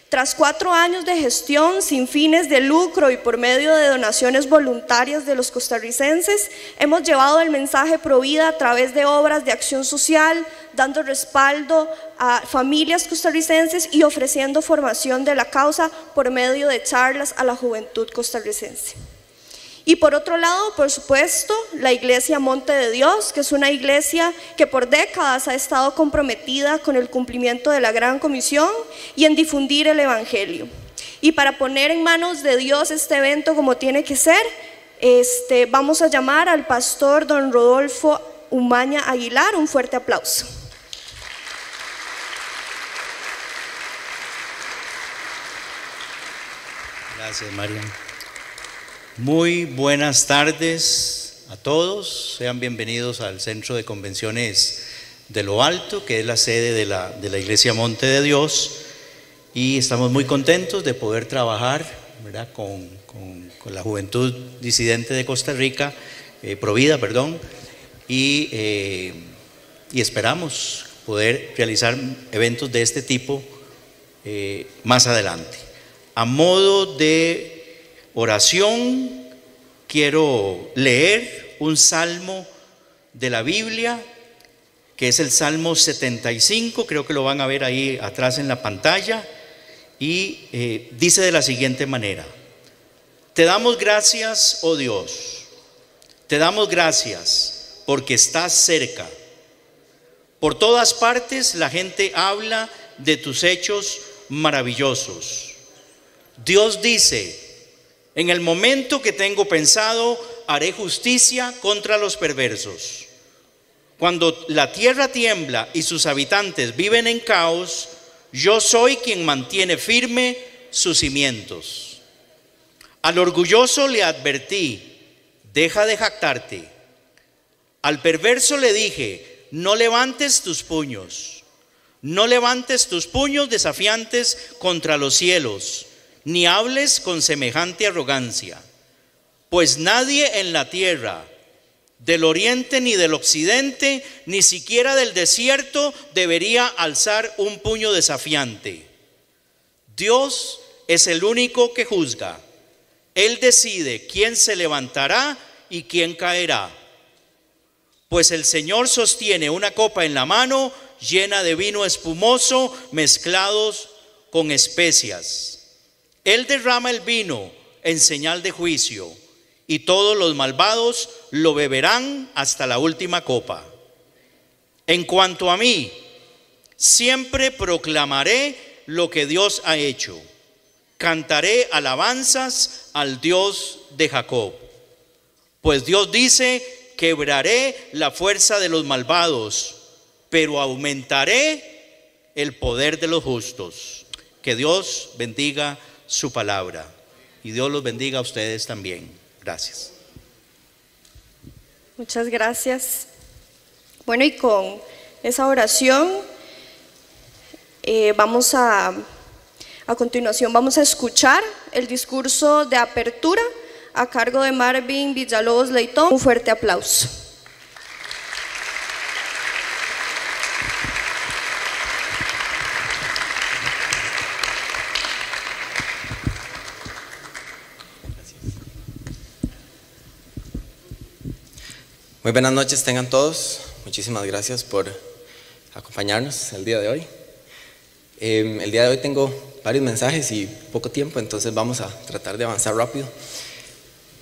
Tras 4 años de gestión sin fines de lucro y por medio de donaciones voluntarias de los costarricenses, hemos llevado el mensaje Provida a través de obras de acción social, dando respaldo a familias costarricenses y ofreciendo formación de la causa por medio de charlas a la juventud costarricense. Y por otro lado, por supuesto, la Iglesia Monte de Dios, que es una iglesia que por décadas ha estado comprometida con el cumplimiento de la Gran Comisión y en difundir el Evangelio. Y para poner en manos de Dios este evento como tiene que ser, vamos a llamar al pastor don Rodolfo Umaña Aguilar. Un fuerte aplauso. Gracias, Marian. Muy buenas tardes a todos, sean bienvenidos al Centro de Convenciones de Lo Alto, que es la sede de la Iglesia Monte de Dios, y estamos muy contentos de poder trabajar, ¿verdad?, con la juventud disidente de Costa Rica, Provida, perdón, y esperamos poder realizar eventos de este tipo más adelante. A modo de oración, quiero leer un salmo de la Biblia, que es el Salmo 75, creo que lo van a ver ahí atrás en la pantalla, y dice de la siguiente manera: Te damos gracias, oh Dios, te damos gracias porque estás cerca. Por todas partes la gente habla de tus hechos maravillosos. Dios dice: en el momento que tengo pensado, haré justicia contra los perversos. Cuando la tierra tiembla y sus habitantes viven en caos, yo soy quien mantiene firme sus cimientos. Al orgulloso le advertí: deja de jactarte. Al perverso le dije: no levantes tus puños. No levantes tus puños desafiantes contra los cielos, ni hables con semejante arrogancia, pues nadie en la tierra, del oriente ni del occidente, ni siquiera del desierto, debería alzar un puño desafiante. Dios es el único que juzga. Él decide quién se levantará y quién caerá. Pues el Señor sostiene una copa en la mano llena de vino espumoso mezclados con especias. Él derrama el vino en señal de juicio, y todos los malvados lo beberán hasta la última copa. En cuanto a mí, siempre proclamaré lo que Dios ha hecho. Cantaré alabanzas al Dios de Jacob. Pues Dios dice: quebraré la fuerza de los malvados, pero aumentaré el poder de los justos. Que Dios bendiga su palabra, y Dios los bendiga a ustedes también. Gracias. Muchas gracias. Bueno, y con esa oración a continuación vamos a escuchar el discurso de apertura a cargo de Marvin Villalobos Leitón. Un fuerte aplauso. Muy buenas noches tengan todos. Muchísimas gracias por acompañarnos el día de hoy. El día de hoy tengo varios mensajes y poco tiempo, entonces vamos a tratar de avanzar rápido.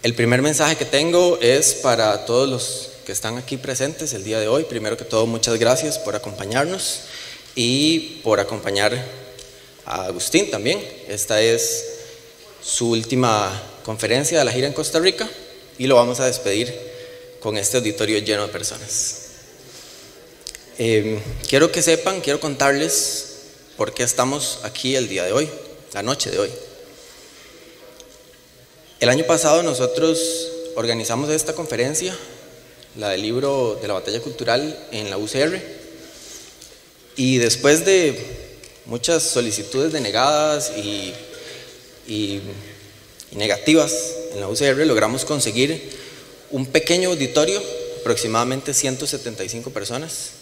El primer mensaje que tengo es para todos los que están aquí presentes el día de hoy. Primero que todo, muchas gracias por acompañarnos y por acompañar a Agustín también. Esta es su última conferencia de la gira en Costa Rica y lo vamos a despedir con este auditorio lleno de personas. Quiero contarles por qué estamos aquí el día de hoy, la noche de hoy. El año pasado nosotros organizamos esta conferencia, la del libro de la batalla cultural, en la UCR, y después de muchas solicitudes denegadas y negativas en la UCR, logramos conseguir un pequeño auditorio, aproximadamente 175 personas,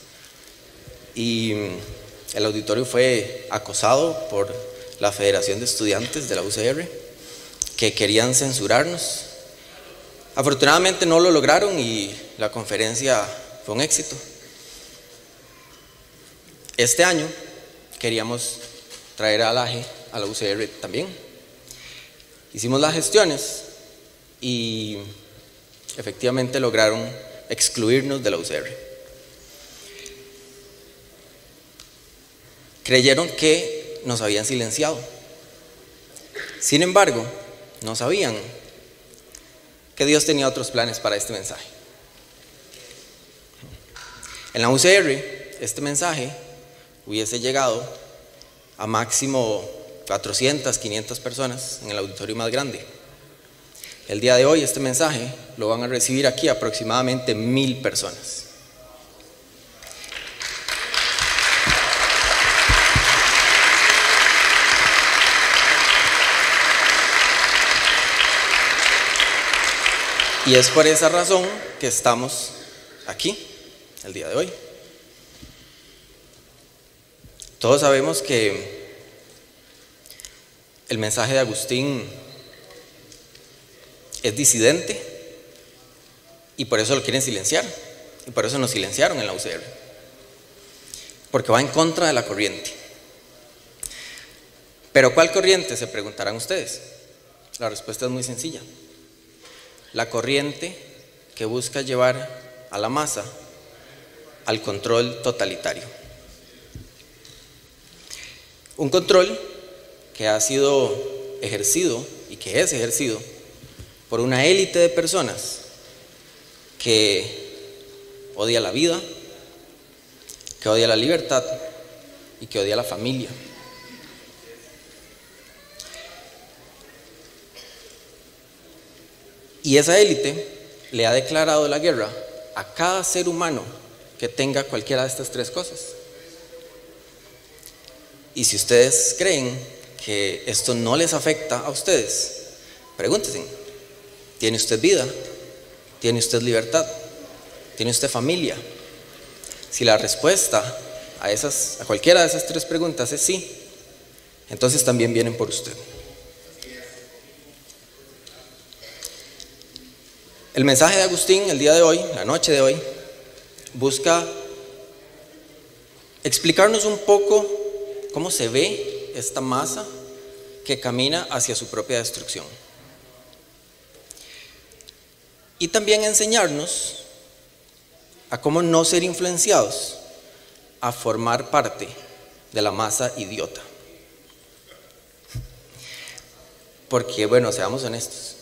y el auditorio fue acosado por la Federación de Estudiantes de la UCR, que querían censurarnos. Afortunadamente no lo lograron y la conferencia fue un éxito. Este año queríamos traer al AGE a la UCR también. Hicimos las gestiones y efectivamente lograron excluirnos de la UCR. Creyeron que nos habían silenciado. Sin embargo, no sabían que Dios tenía otros planes para este mensaje. En la UCR, este mensaje hubiese llegado a máximo 400, 500 personas en el auditorio más grande. El día de hoy este mensaje lo van a recibir aquí aproximadamente 1000 personas. Y es por esa razón que estamos aquí el día de hoy. Todos sabemos que el mensaje de Agustín es disidente y por eso lo quieren silenciar, y por eso nos silenciaron en la UCR, porque va en contra de la corriente. ¿Pero cuál corriente?, se preguntarán ustedes. La respuesta es muy sencilla: la corriente que busca llevar a la masa al control totalitario. Un control que ha sido ejercido y que es ejercido por una élite de personas que odia la vida, que odia la libertad y que odia la familia. Y esa élite le ha declarado la guerra a cada ser humano que tenga cualquiera de estas tres cosas. Y si ustedes creen que esto no les afecta a ustedes, pregúntense: ¿tiene usted vida? ¿Tiene usted libertad? ¿Tiene usted familia? Si la respuesta a cualquiera de esas tres preguntas es sí, entonces también vienen por usted. El mensaje de Agustín el día de hoy, la noche de hoy, busca explicarnos un poco cómo se ve esta masa que camina hacia su propia destrucción. Y también enseñarnos a cómo no ser influenciados a formar parte de la masa idiota. Porque, bueno, seamos honestos,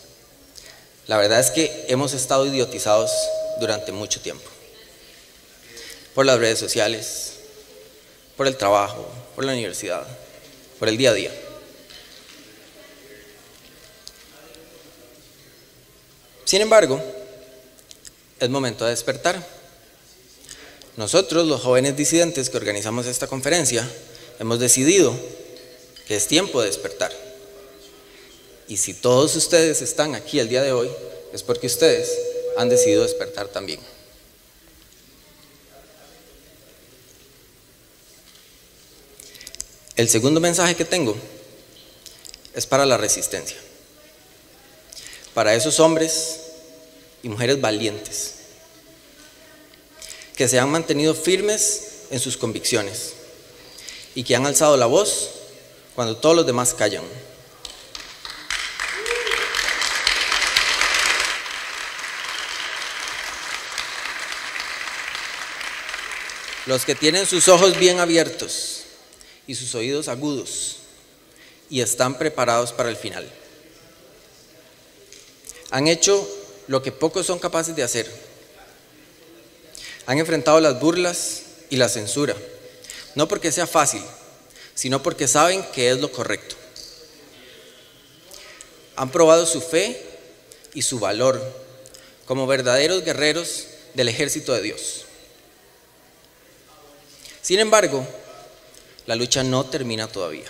la verdad es que hemos estado idiotizados durante mucho tiempo. Por las redes sociales, por el trabajo, por la universidad, por el día a día. Sin embargo, es momento de despertar. Nosotros, los jóvenes disidentes que organizamos esta conferencia, hemos decidido que es tiempo de despertar. Y si todos ustedes están aquí el día de hoy, es porque ustedes han decidido despertar también. El segundo mensaje que tengo es para la resistencia, para esos hombres y mujeres valientes que se han mantenido firmes en sus convicciones y que han alzado la voz cuando todos los demás callan. Los que tienen sus ojos bien abiertos y sus oídos agudos y están preparados para el final. Han hecho lo que pocos son capaces de hacer. Han enfrentado las burlas y la censura, no porque sea fácil, sino porque saben que es lo correcto. Han probado su fe y su valor como verdaderos guerreros del ejército de Dios. Sin embargo, la lucha no termina todavía.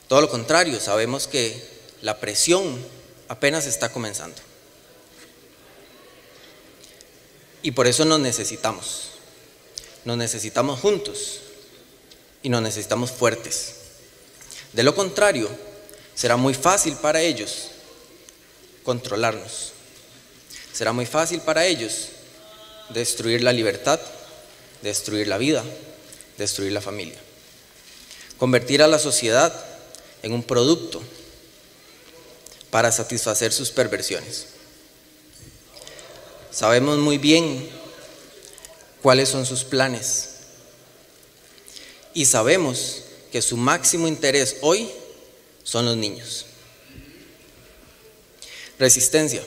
Todo lo contrario, sabemos que la presión apenas está comenzando. Y por eso nos necesitamos juntos y nos necesitamos fuertes. De lo contrario, será muy fácil para ellos controlarnos. Será muy fácil para ellos destruir la libertad, destruir la vida, destruir la familia. Convertir a la sociedad en un producto para satisfacer sus perversiones. Sabemos muy bien cuáles son sus planes y sabemos que su máximo interés hoy son los niños. Resistencia.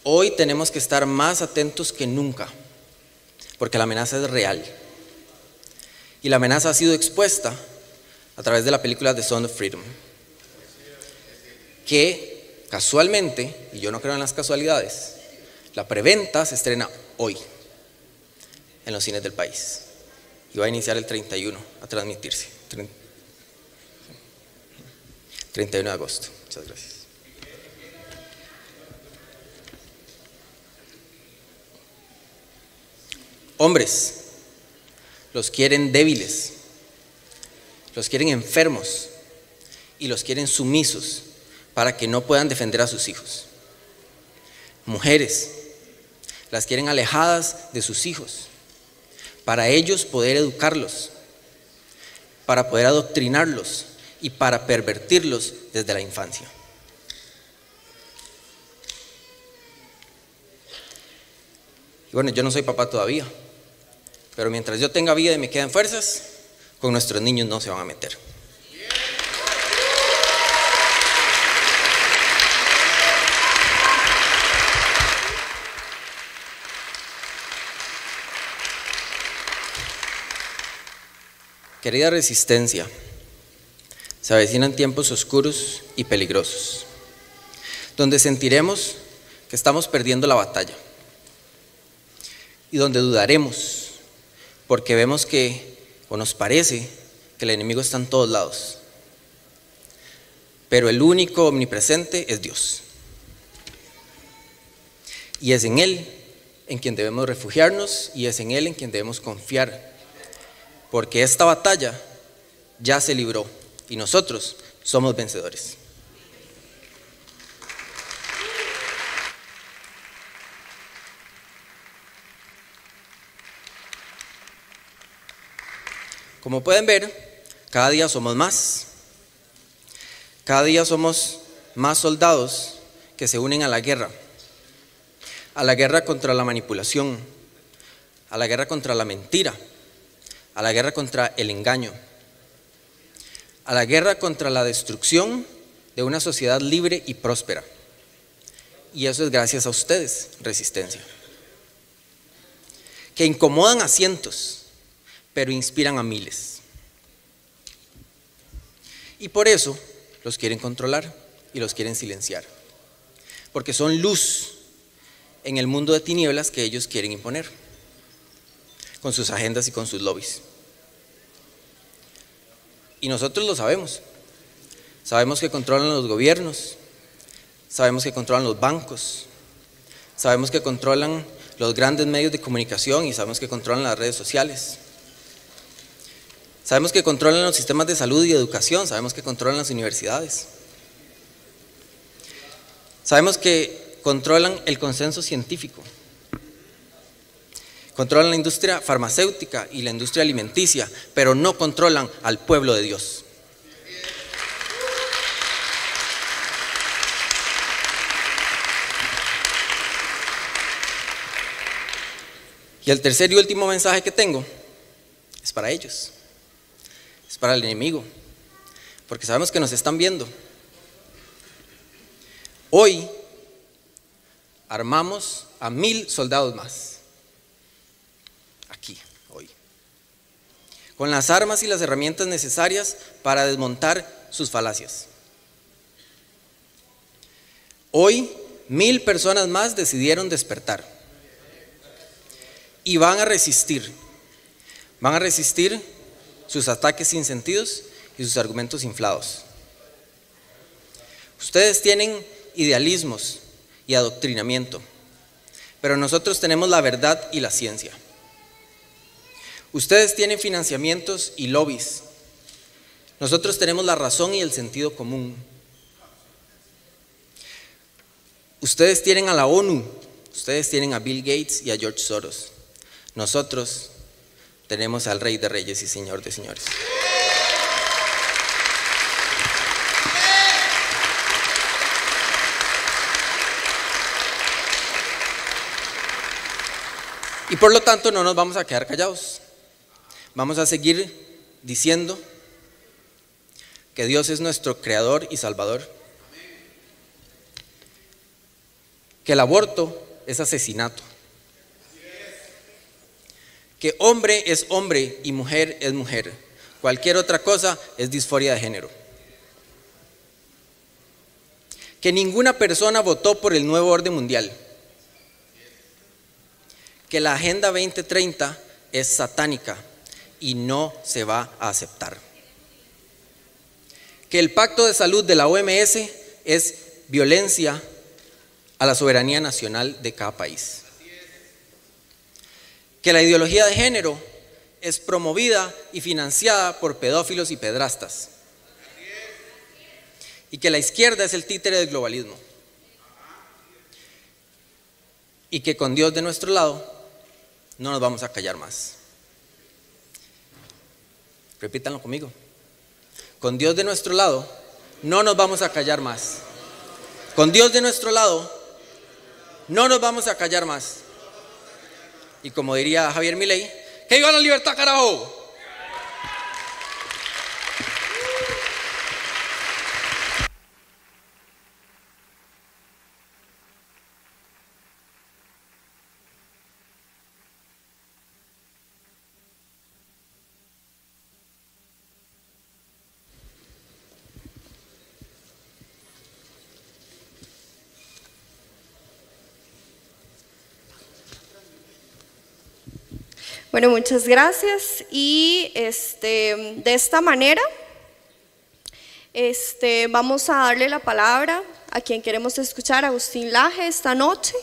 Hoy tenemos que estar más atentos que nunca, porque la amenaza es real. Y la amenaza ha sido expuesta a través de la película The Sound of Freedom, que casualmente, y yo no creo en las casualidades, la preventa se estrena hoy en los cines del país y va a iniciar el 31 a transmitirse. 31 de agosto. Muchas gracias. Hombres, los quieren débiles, los quieren enfermos y los quieren sumisos para que no puedan defender a sus hijos. Mujeres, las quieren alejadas de sus hijos para ellos poder educarlos, para poder adoctrinarlos y para pervertirlos desde la infancia. Y bueno, yo no soy papá todavía, pero mientras yo tenga vida y me queden fuerzas, con nuestros niños no se van a meter. Querida resistencia, se avecinan tiempos oscuros y peligrosos, donde sentiremos que estamos perdiendo la batalla y donde dudaremos porque vemos que, o nos parece, que el enemigo está en todos lados. Pero el único omnipresente es Dios. Y es en Él en quien debemos refugiarnos y es en Él en quien debemos confiar. Porque esta batalla ya se libró y nosotros somos vencedores. Como pueden ver, cada día somos más. Cada día somos más soldados que se unen a la guerra contra la manipulación, a la guerra contra la mentira, a la guerra contra el engaño, a la guerra contra la destrucción de una sociedad libre y próspera. Y eso es gracias a ustedes, resistencia, que incomodan a cientos, pero inspiran a miles. Y por eso los quieren controlar y los quieren silenciar, porque son luz en el mundo de tinieblas que ellos quieren imponer, con sus agendas y con sus lobbies. Y nosotros lo sabemos. Sabemos que controlan los gobiernos, sabemos que controlan los bancos, sabemos que controlan los grandes medios de comunicación y sabemos que controlan las redes sociales. Sabemos que controlan los sistemas de salud y educación, sabemos que controlan las universidades. Sabemos que controlan el consenso científico. Controlan la industria farmacéutica y la industria alimenticia, pero no controlan al pueblo de Dios. Y el tercer y último mensaje que tengo es para ellos. Es para el enemigo, porque sabemos que nos están viendo. Hoy armamos a 1000 soldados más, aquí, hoy, con las armas y las herramientas necesarias para desmontar sus falacias. Hoy 1000 personas más decidieron despertar y van a resistir sus ataques sin sentidos y sus argumentos inflados. Ustedes tienen idealismos y adoctrinamiento, pero nosotros tenemos la verdad y la ciencia. Ustedes tienen financiamientos y lobbies. Nosotros tenemos la razón y el sentido común. Ustedes tienen a la ONU, ustedes tienen a Bill Gates y a George Soros. Nosotros tenemos al Rey de Reyes y Señor de Señores. Y por lo tanto no nos vamos a quedar callados. Vamos a seguir diciendo que Dios es nuestro creador y salvador. Que el aborto es asesinato. Que hombre es hombre y mujer es mujer. Cualquier otra cosa es disforia de género. Que ninguna persona votó por el nuevo orden mundial. Que la Agenda 2030 es satánica y no se va a aceptar. Que el Pacto de Salud de la OMS es violencia a la soberanía nacional de cada país. Que la ideología de género es promovida y financiada por pedófilos y pedrastas. Y que la izquierda es el títere del globalismo. Y que con Dios de nuestro lado no nos vamos a callar más. Repítanlo conmigo. Con Dios de nuestro lado no nos vamos a callar más. Con Dios de nuestro lado no nos vamos a callar más. Y como diría Javier Milei, ¡que viva la libertad, carajo! Bueno, muchas gracias. Y de esta manera vamos a darle la palabra a quien queremos escuchar, Agustín Laje, esta noche.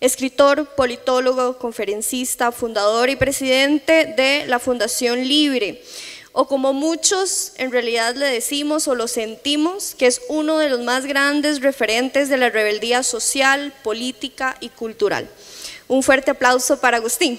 Escritor, politólogo, conferencista, fundador y presidente de la Fundación Libre, o como muchos en realidad le decimos o lo sentimos, que es uno de los más grandes referentes de la rebeldía social, política y cultural. Un fuerte aplauso para Agustín.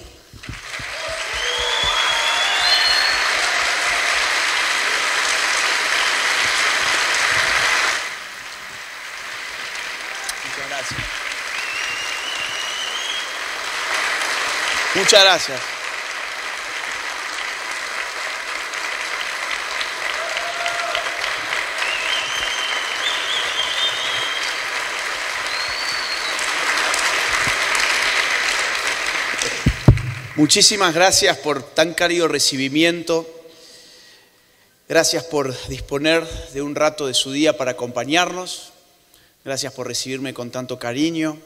Muchas gracias. Muchísimas gracias por tan cálido recibimiento. Gracias por disponer de un rato de su día para acompañarnos. Gracias por recibirme con tanto cariño.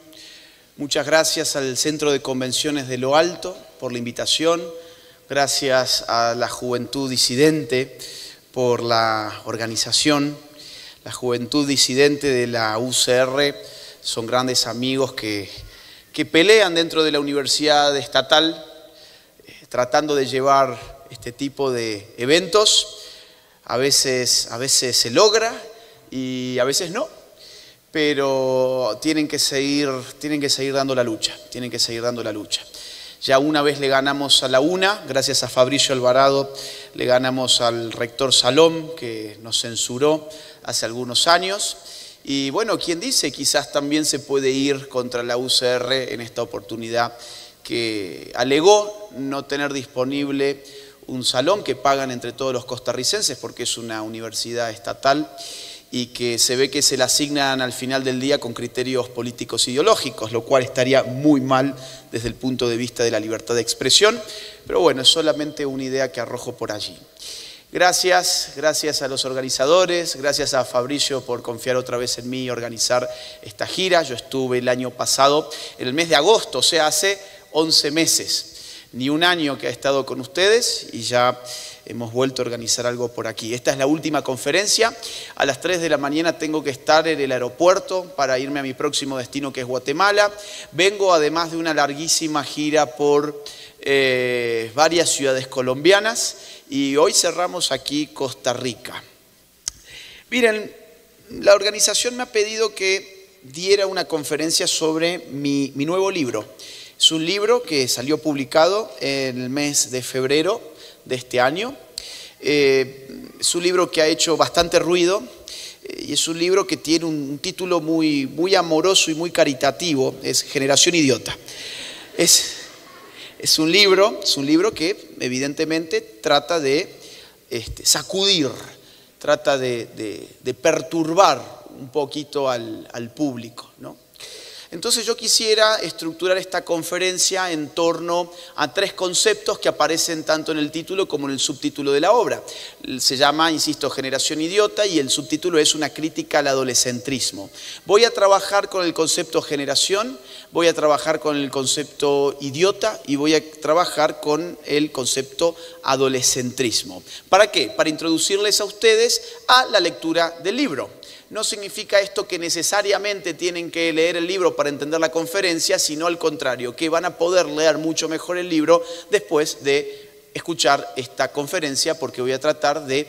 Muchas gracias al Centro de Convenciones de Lo Alto por la invitación. Gracias a la Juventud Disidente por la organización. La Juventud Disidente de la UCR son grandes amigos que pelean dentro de la Universidad Estatal, tratando de llevar este tipo de eventos. A veces se logra y a veces no. Pero tienen que seguir dando la lucha, Ya una vez le ganamos a la UNA, gracias a Fabricio Alvarado, le ganamos al rector Salom, que nos censuró hace algunos años. Y bueno, ¿quién dice? Quizás también se puede ir contra la UCR en esta oportunidad, que alegó no tener disponible un salón que pagan entre todos los costarricenses, porque es una universidad estatal, y que se ve que se le asignan al final del día con criterios políticos ideológicos, lo cual estaría muy mal desde el punto de vista de la libertad de expresión, pero bueno, es solamente una idea que arrojo por allí. Gracias a los organizadores, gracias a Fabricio por confiar otra vez en mí y organizar esta gira. Yo estuve el año pasado, en el mes de agosto, o sea, hace 11 meses, ni un año que he estado con ustedes y ya hemos vuelto a organizar algo por aquí. Esta es la última conferencia. A las 3 de la mañana tengo que estar en el aeropuerto para irme a mi próximo destino, que es Guatemala. Vengo además de una larguísima gira por varias ciudades colombianas y hoy cerramos aquí Costa Rica. Miren, la organización me ha pedido que diera una conferencia sobre mi nuevo libro. Es un libro que salió publicado en el mes de febrero de este año. Es un libro que ha hecho bastante ruido y es un libro que tiene un título muy amoroso y muy caritativo. Es Generación Idiota. Es un libro que evidentemente trata de sacudir, trata de perturbar un poquito al público, ¿no? Entonces yo quisiera estructurar esta conferencia en torno a 3 conceptos que aparecen tanto en el título como en el subtítulo de la obra. Se llama, insisto, Generación Idiota y el subtítulo es una crítica al adolescentrismo. Voy a trabajar con el concepto generación, voy a trabajar con el concepto idiota y voy a trabajar con el concepto adolescentrismo. ¿Para qué? Para introducirles a ustedes a la lectura del libro. No significa esto que necesariamente tienen que leer el libro para entender la conferencia, sino al contrario, que van a poder leer mucho mejor el libro después de escuchar esta conferencia, porque voy a tratar de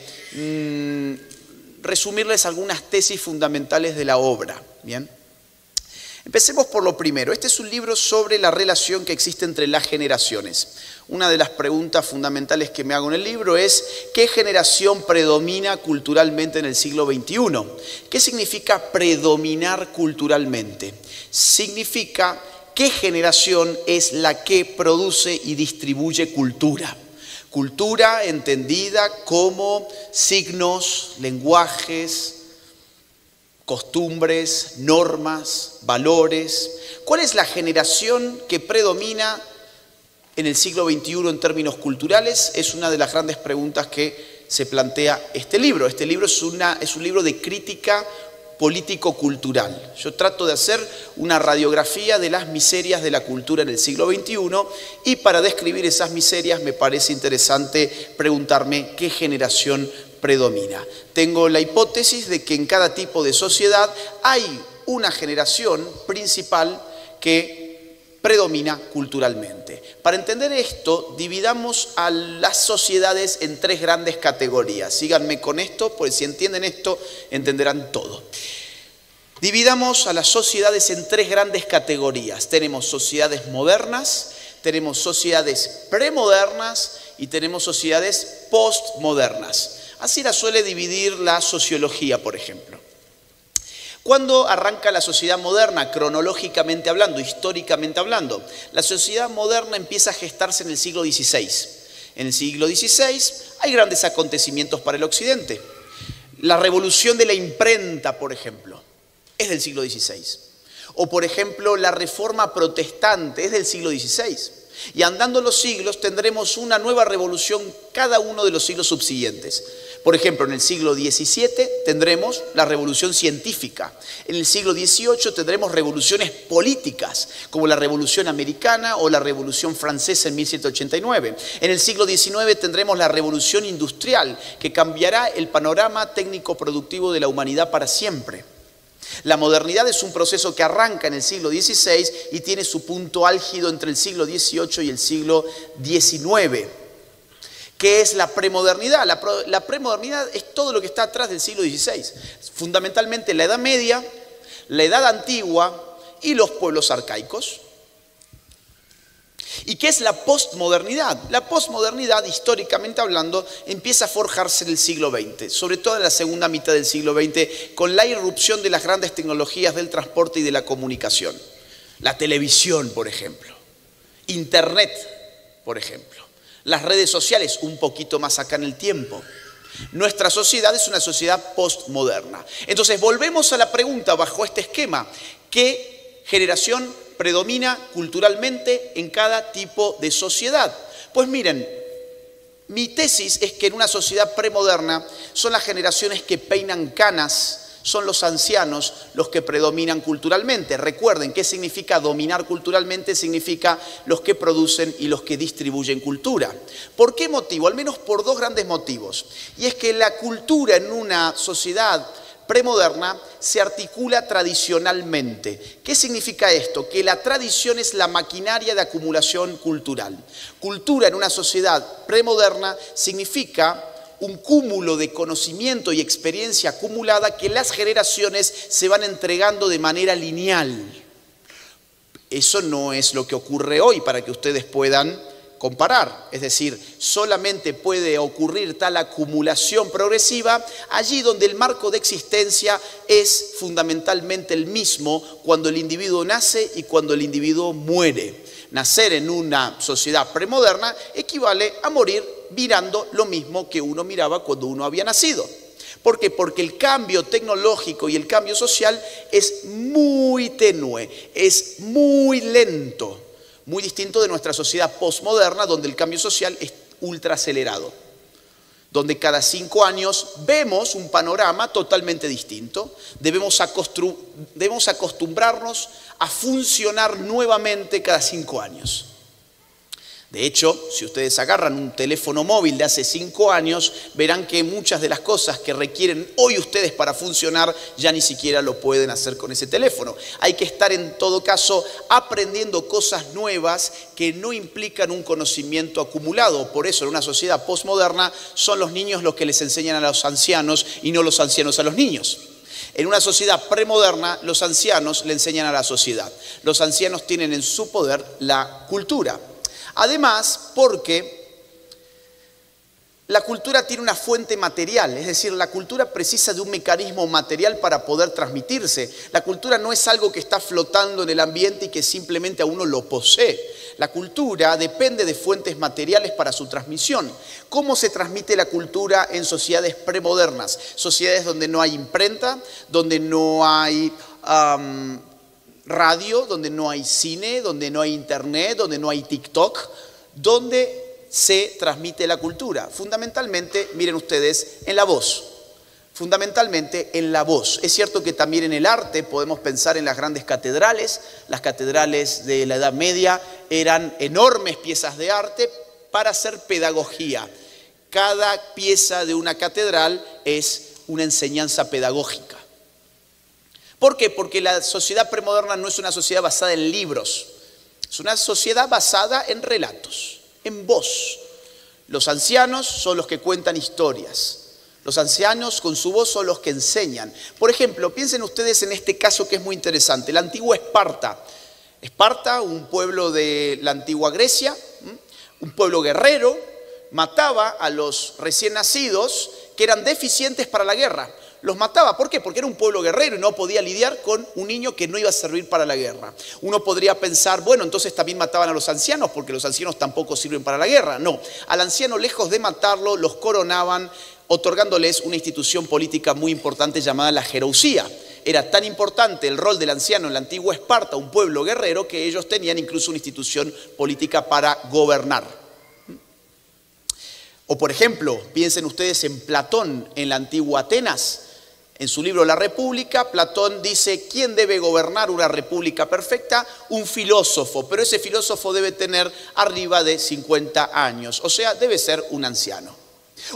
resumirles algunas tesis fundamentales de la obra. ¿Bien? Empecemos por lo primero. Este es un libro sobre la relación que existe entre las generaciones. Una de las preguntas fundamentales que me hago en el libro es ¿qué generación predomina culturalmente en el siglo XXI? ¿Qué significa predominar culturalmente? Significa ¿qué generación es la que produce y distribuye cultura? Cultura entendida como signos, lenguajes, costumbres, normas, valores. ¿Cuál es la generación que predomina en el siglo XXI en términos culturales? Es una de las grandes preguntas que se plantea este libro. Este libro es un libro de crítica político-cultural. Yo trato de hacer una radiografía de las miserias de la cultura en el siglo XXI y para describir esas miserias me parece interesante preguntarme qué generación predomina. Tengo la hipótesis de que en cada tipo de sociedad hay una generación principal que predomina culturalmente. Para entender esto, dividamos a las sociedades en 3 grandes categorías. Síganme con esto, porque si entienden esto, entenderán todo. Dividamos a las sociedades en 3 grandes categorías. Tenemos sociedades modernas, tenemos sociedades premodernas y tenemos sociedades postmodernas. Así la suele dividir la sociología, por ejemplo. ¿Cuándo arranca la sociedad moderna? Cronológicamente hablando, históricamente hablando. La sociedad moderna empieza a gestarse en el siglo XVI. En el siglo XVI hay grandes acontecimientos para el occidente. La revolución de la imprenta, por ejemplo, es del siglo XVI. O, por ejemplo, la reforma protestante es del siglo XVI. Y andando los siglos tendremos una nueva revolución cada uno de los siglos subsiguientes. Por ejemplo, en el siglo XVII tendremos la revolución científica. En el siglo XVIII tendremos revoluciones políticas, como la Revolución Americana o la Revolución Francesa en 1789. En el siglo XIX tendremos la revolución industrial, que cambiará el panorama técnico-productivo de la humanidad para siempre. La modernidad es un proceso que arranca en el siglo XVI y tiene su punto álgido entre el siglo XVIII y el siglo XIX. ¿Qué es la premodernidad? La premodernidad es todo lo que está atrás del siglo XVI. Fundamentalmente la Edad Media, la Edad Antigua y los pueblos arcaicos. ¿Y qué es la posmodernidad? La posmodernidad, históricamente hablando, empieza a forjarse en el siglo XX, sobre todo en la segunda mitad del siglo XX, con la irrupción de las grandes tecnologías del transporte y de la comunicación. La televisión, por ejemplo. Internet, por ejemplo. Las redes sociales, un poquito más acá en el tiempo. Nuestra sociedad es una sociedad postmoderna. Entonces, volvemos a la pregunta bajo este esquema. ¿Qué generación predomina culturalmente en cada tipo de sociedad? Pues miren, mi tesis es que en una sociedad premoderna son las generaciones que peinan canas, son los ancianos los que predominan culturalmente. Recuerden, ¿qué significa dominar culturalmente? Significa los que producen y los que distribuyen cultura. ¿Por qué motivo? Al menos por 2 grandes motivos. Y es que la cultura en una sociedad premoderna se articula tradicionalmente. ¿Qué significa esto? Que la tradición es la maquinaria de acumulación cultural. Cultura en una sociedad premoderna significa un cúmulo de conocimiento y experiencia acumulada que las generaciones se van entregando de manera lineal. Eso no es lo que ocurre hoy, para que ustedes puedan comparar. Es decir, solamente puede ocurrir tal acumulación progresiva allí donde el marco de existencia es fundamentalmente el mismo cuando el individuo nace y cuando el individuo muere. Nacer en una sociedad premoderna equivale a morir mirando lo mismo que uno miraba cuando uno había nacido. ¿Por qué? Porque el cambio tecnológico y el cambio social es muy tenue, es muy lento. Muy distinto de nuestra sociedad postmoderna, donde el cambio social es ultra acelerado, donde cada 5 años vemos un panorama totalmente distinto. Debemos acostumbrarnos a funcionar nuevamente cada 5 años. De hecho, si ustedes agarran un teléfono móvil de hace 5 años, verán que muchas de las cosas que requieren hoy ustedes para funcionar ya ni siquiera lo pueden hacer con ese teléfono. Hay que estar en todo caso aprendiendo cosas nuevas que no implican un conocimiento acumulado. Por eso en una sociedad postmoderna son los niños los que les enseñan a los ancianos y no los ancianos a los niños. En una sociedad premoderna, los ancianos le enseñan a la sociedad. Los ancianos tienen en su poder la cultura. Además, porque la cultura tiene una fuente material, es decir, la cultura precisa de un mecanismo material para poder transmitirse. La cultura no es algo que está flotando en el ambiente y que simplemente a uno lo posee. La cultura depende de fuentes materiales para su transmisión. ¿Cómo se transmite la cultura en sociedades premodernas? Sociedades donde no hay imprenta, donde no hay radio, donde no hay cine, donde no hay internet, donde no hay TikTok, donde se transmite la cultura. Fundamentalmente, miren ustedes, en la voz. Fundamentalmente en la voz. Es cierto que también en el arte podemos pensar en las grandes catedrales. Las catedrales de la Edad Media eran enormes piezas de arte para hacer pedagogía. Cada pieza de una catedral es una enseñanza pedagógica. ¿Por qué? Porque la sociedad premoderna no es una sociedad basada en libros, es una sociedad basada en relatos, en voz. Los ancianos son los que cuentan historias, los ancianos con su voz son los que enseñan. Por ejemplo, piensen ustedes en este caso que es muy interesante, la antigua Esparta. Esparta, un pueblo de la antigua Grecia, un pueblo guerrero, mataba a los recién nacidos que eran deficientes para la guerra. Los mataba. ¿Por qué? Porque era un pueblo guerrero y no podía lidiar con un niño que no iba a servir para la guerra. Uno podría pensar, bueno, entonces también mataban a los ancianos porque los ancianos tampoco sirven para la guerra. No, al anciano lejos de matarlo, los coronaban otorgándoles una institución política muy importante llamada la gerousía. Era tan importante el rol del anciano en la antigua Esparta, un pueblo guerrero, que ellos tenían incluso una institución política para gobernar. O por ejemplo, piensen ustedes en Platón en la antigua Atenas. En su libro La República, Platón dice, ¿quién debe gobernar una república perfecta? Un filósofo, pero ese filósofo debe tener arriba de 50 años, o sea, debe ser un anciano.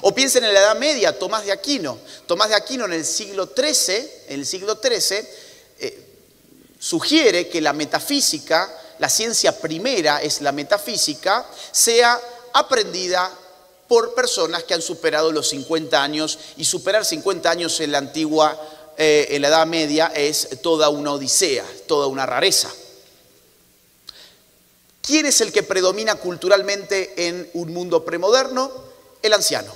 O piensen en la Edad Media, Tomás de Aquino. Tomás de Aquino en el siglo XIII, sugiere que la metafísica, la ciencia primera es la metafísica, sea aprendida por personas que han superado los 50 años, y superar 50 años en la Edad Media es toda una odisea, toda una rareza. ¿Quién es el que predomina culturalmente en un mundo premoderno? El anciano.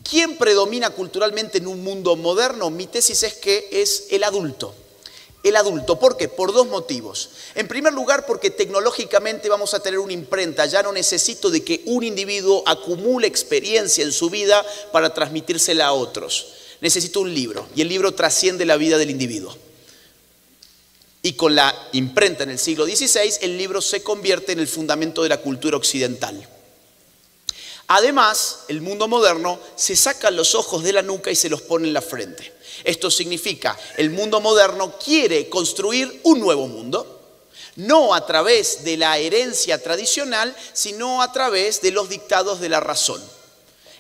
¿Quién predomina culturalmente en un mundo moderno? Mi tesis es que es el adulto. El adulto, ¿por qué? Por 2 motivos. En primer lugar, porque tecnológicamente vamos a tener una imprenta. Ya no necesito de que un individuo acumule experiencia en su vida para transmitírsela a otros. Necesito un libro, y el libro trasciende la vida del individuo. Y con la imprenta en el siglo XVI, el libro se convierte en el fundamento de la cultura occidental. Además, el mundo moderno se saca los ojos de la nuca y se los pone en la frente. Esto significa, el mundo moderno quiere construir un nuevo mundo, no a través de la herencia tradicional, sino a través de los dictados de la razón.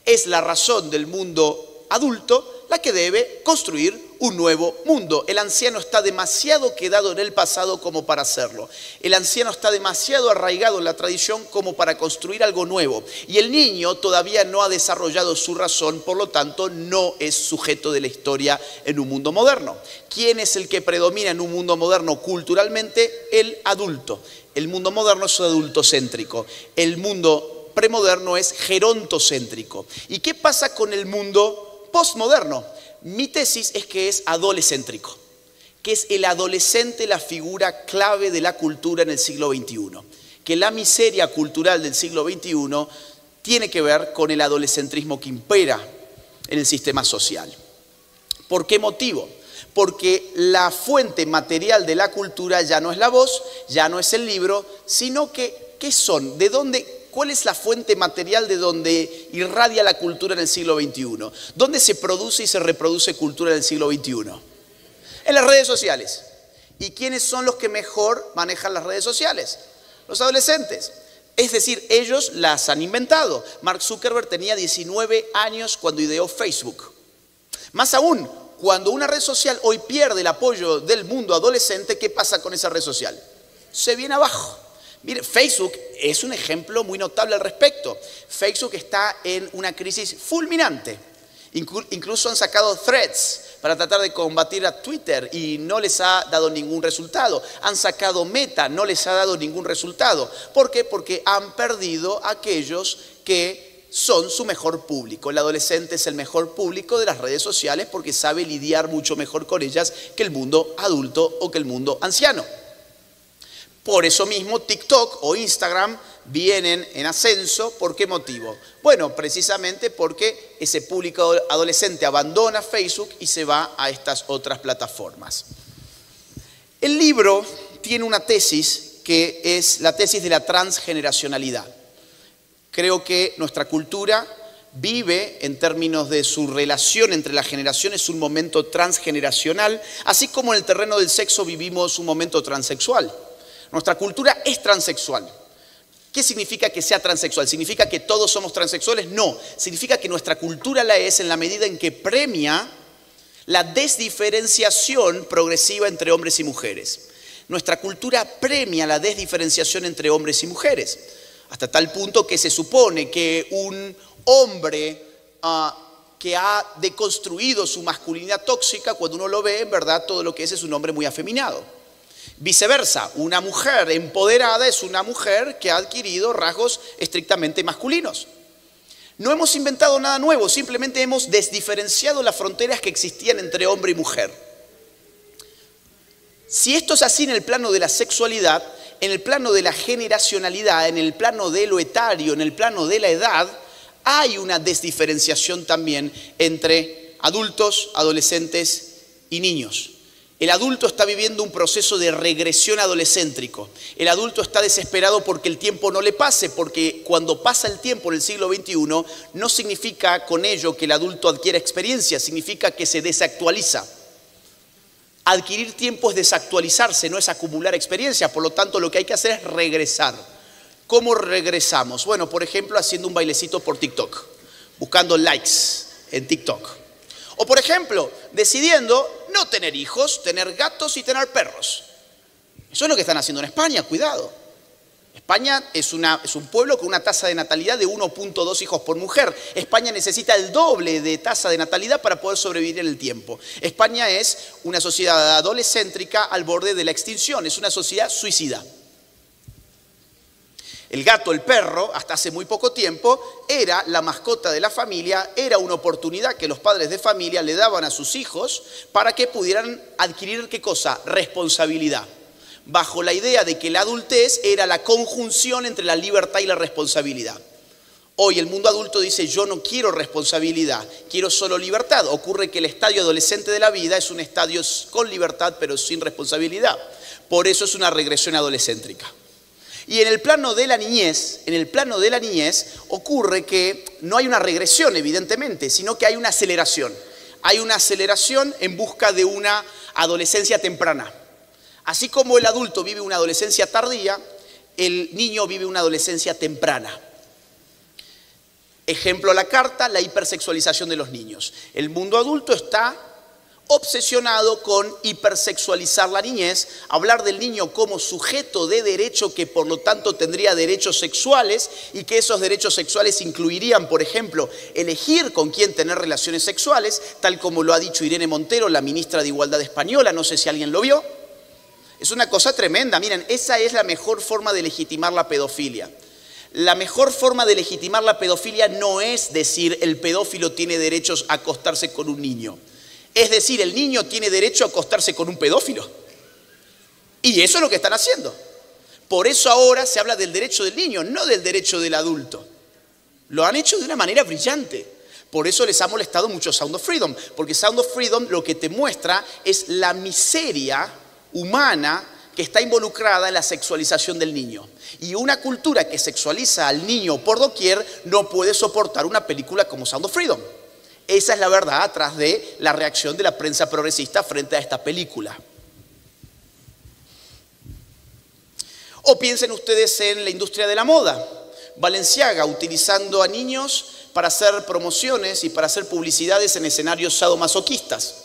Es la razón del mundo adulto la que debe construir un nuevo mundo. El anciano está demasiado quedado en el pasado como para hacerlo. El anciano está demasiado arraigado en la tradición como para construir algo nuevo. Y el niño todavía no ha desarrollado su razón, por lo tanto no es sujeto de la historia en un mundo moderno. ¿Quién es el que predomina en un mundo moderno culturalmente? El adulto. El mundo moderno es adultocéntrico. El mundo premoderno es gerontocéntrico. ¿Y qué pasa con el mundo postmoderno? Mi tesis es que es adolescéntrico, que es el adolescente la figura clave de la cultura en el siglo XXI, que la miseria cultural del siglo XXI tiene que ver con el adolescentrismo que impera en el sistema social. ¿Por qué motivo? Porque la fuente material de la cultura ya no es la voz, ya no es el libro, sino que, ¿qué son? ¿De dónde? ¿Cuál es la fuente material de donde irradia la cultura en el siglo XXI? ¿Dónde se produce y se reproduce cultura en el siglo XXI? En las redes sociales. ¿Y quiénes son los que mejor manejan las redes sociales? Los adolescentes. Es decir, ellos las han inventado. Mark Zuckerberg tenía 19 años cuando ideó Facebook. Más aún, cuando una red social hoy pierde el apoyo del mundo adolescente, ¿qué pasa con esa red social? Se viene abajo. Mire, Facebook es un ejemplo muy notable al respecto. Facebook está en una crisis fulminante. Incluso han sacado Threads para tratar de combatir a Twitter y no les ha dado ningún resultado. Han sacado Meta, no les ha dado ningún resultado. ¿Por qué? Porque han perdido a aquellos que son su mejor público. El adolescente es el mejor público de las redes sociales porque sabe lidiar mucho mejor con ellas que el mundo adulto o que el mundo anciano. Por eso mismo TikTok o Instagram vienen en ascenso. ¿Por qué motivo? Bueno, precisamente porque ese público adolescente abandona Facebook y se va a estas otras plataformas. El libro tiene una tesis que es la tesis de la transgeneracionalidad. Creo que nuestra cultura vive, en términos de su relación entre las generaciones, un momento transgeneracional, así como en el terreno del sexo vivimos un momento transexual. Nuestra cultura es transexual. ¿Qué significa que sea transexual? ¿Significa que todos somos transexuales? No. Significa que nuestra cultura la es en la medida en que premia la desdiferenciación progresiva entre hombres y mujeres. Nuestra cultura premia la desdiferenciación entre hombres y mujeres, hasta tal punto que se supone que un hombre que ha deconstruido su masculinidad tóxica, cuando uno lo ve, en verdad todo lo que es un hombre muy afeminado. Viceversa, una mujer empoderada es una mujer que ha adquirido rasgos estrictamente masculinos. No hemos inventado nada nuevo, simplemente hemos desdiferenciado las fronteras que existían entre hombre y mujer. Si esto es así en el plano de la sexualidad, en el plano de la generacionalidad, en el plano de lo etario, en el plano de la edad, hay una desdiferenciación también entre adultos, adolescentes y niños. El adulto está viviendo un proceso de regresión adolescéntrico. El adulto está desesperado porque el tiempo no le pase, porque cuando pasa el tiempo en el siglo XXI, no significa con ello que el adulto adquiera experiencia, significa que se desactualiza. Adquirir tiempo es desactualizarse, no es acumular experiencia, por lo tanto lo que hay que hacer es regresar. ¿Cómo regresamos? Bueno, por ejemplo, haciendo un bailecito por TikTok, buscando likes en TikTok. O por ejemplo, decidiendo no tener hijos, tener gatos y tener perros. Eso es lo que están haciendo en España, cuidado. España es un pueblo con una tasa de natalidad de 1.2 hijos por mujer. España necesita el doble de tasa de natalidad para poder sobrevivir en el tiempo. España es una sociedad adolescéntrica al borde de la extinción, es una sociedad suicida. El gato, el perro, hasta hace muy poco tiempo, era la mascota de la familia, era una oportunidad que los padres de familia le daban a sus hijos para que pudieran adquirir, ¿qué cosa? Responsabilidad. Bajo la idea de que la adultez era la conjunción entre la libertad y la responsabilidad. Hoy el mundo adulto dice, yo no quiero responsabilidad, quiero solo libertad. Ocurre que el estadio adolescente de la vida es un estadio con libertad pero sin responsabilidad. Por eso es una regresión adolescéntrica. Y en el plano de la niñez, ocurre que no hay una regresión, evidentemente, sino que hay una aceleración. Hay una aceleración en busca de una adolescencia temprana. Así como el adulto vive una adolescencia tardía, el niño vive una adolescencia temprana. Ejemplo a la carta, la hipersexualización de los niños. El mundo adulto está obsesionado con hipersexualizar la niñez, hablar del niño como sujeto de derecho que por lo tanto tendría derechos sexuales y que esos derechos sexuales incluirían, por ejemplo, elegir con quién tener relaciones sexuales, tal como lo ha dicho Irene Montero, la ministra de Igualdad española, no sé si alguien lo vio. Es una cosa tremenda. Miren, esa es la mejor forma de legitimar la pedofilia. La mejor forma de legitimar la pedofilia no es decir el pedófilo tiene derechos a acostarse con un niño. Es decir, el niño tiene derecho a acostarse con un pedófilo. Y eso es lo que están haciendo. Por eso ahora se habla del derecho del niño, no del derecho del adulto. Lo han hecho de una manera brillante. Por eso les ha molestado mucho Sound of Freedom. Porque Sound of Freedom lo que te muestra es la miseria humana que está involucrada en la sexualización del niño. Y una cultura que sexualiza al niño por doquier no puede soportar una película como Sound of Freedom. Esa es la verdad atrás de la reacción de la prensa progresista frente a esta película. O piensen ustedes en la industria de la moda. Balenciaga utilizando a niños para hacer promociones y para hacer publicidades en escenarios sadomasoquistas.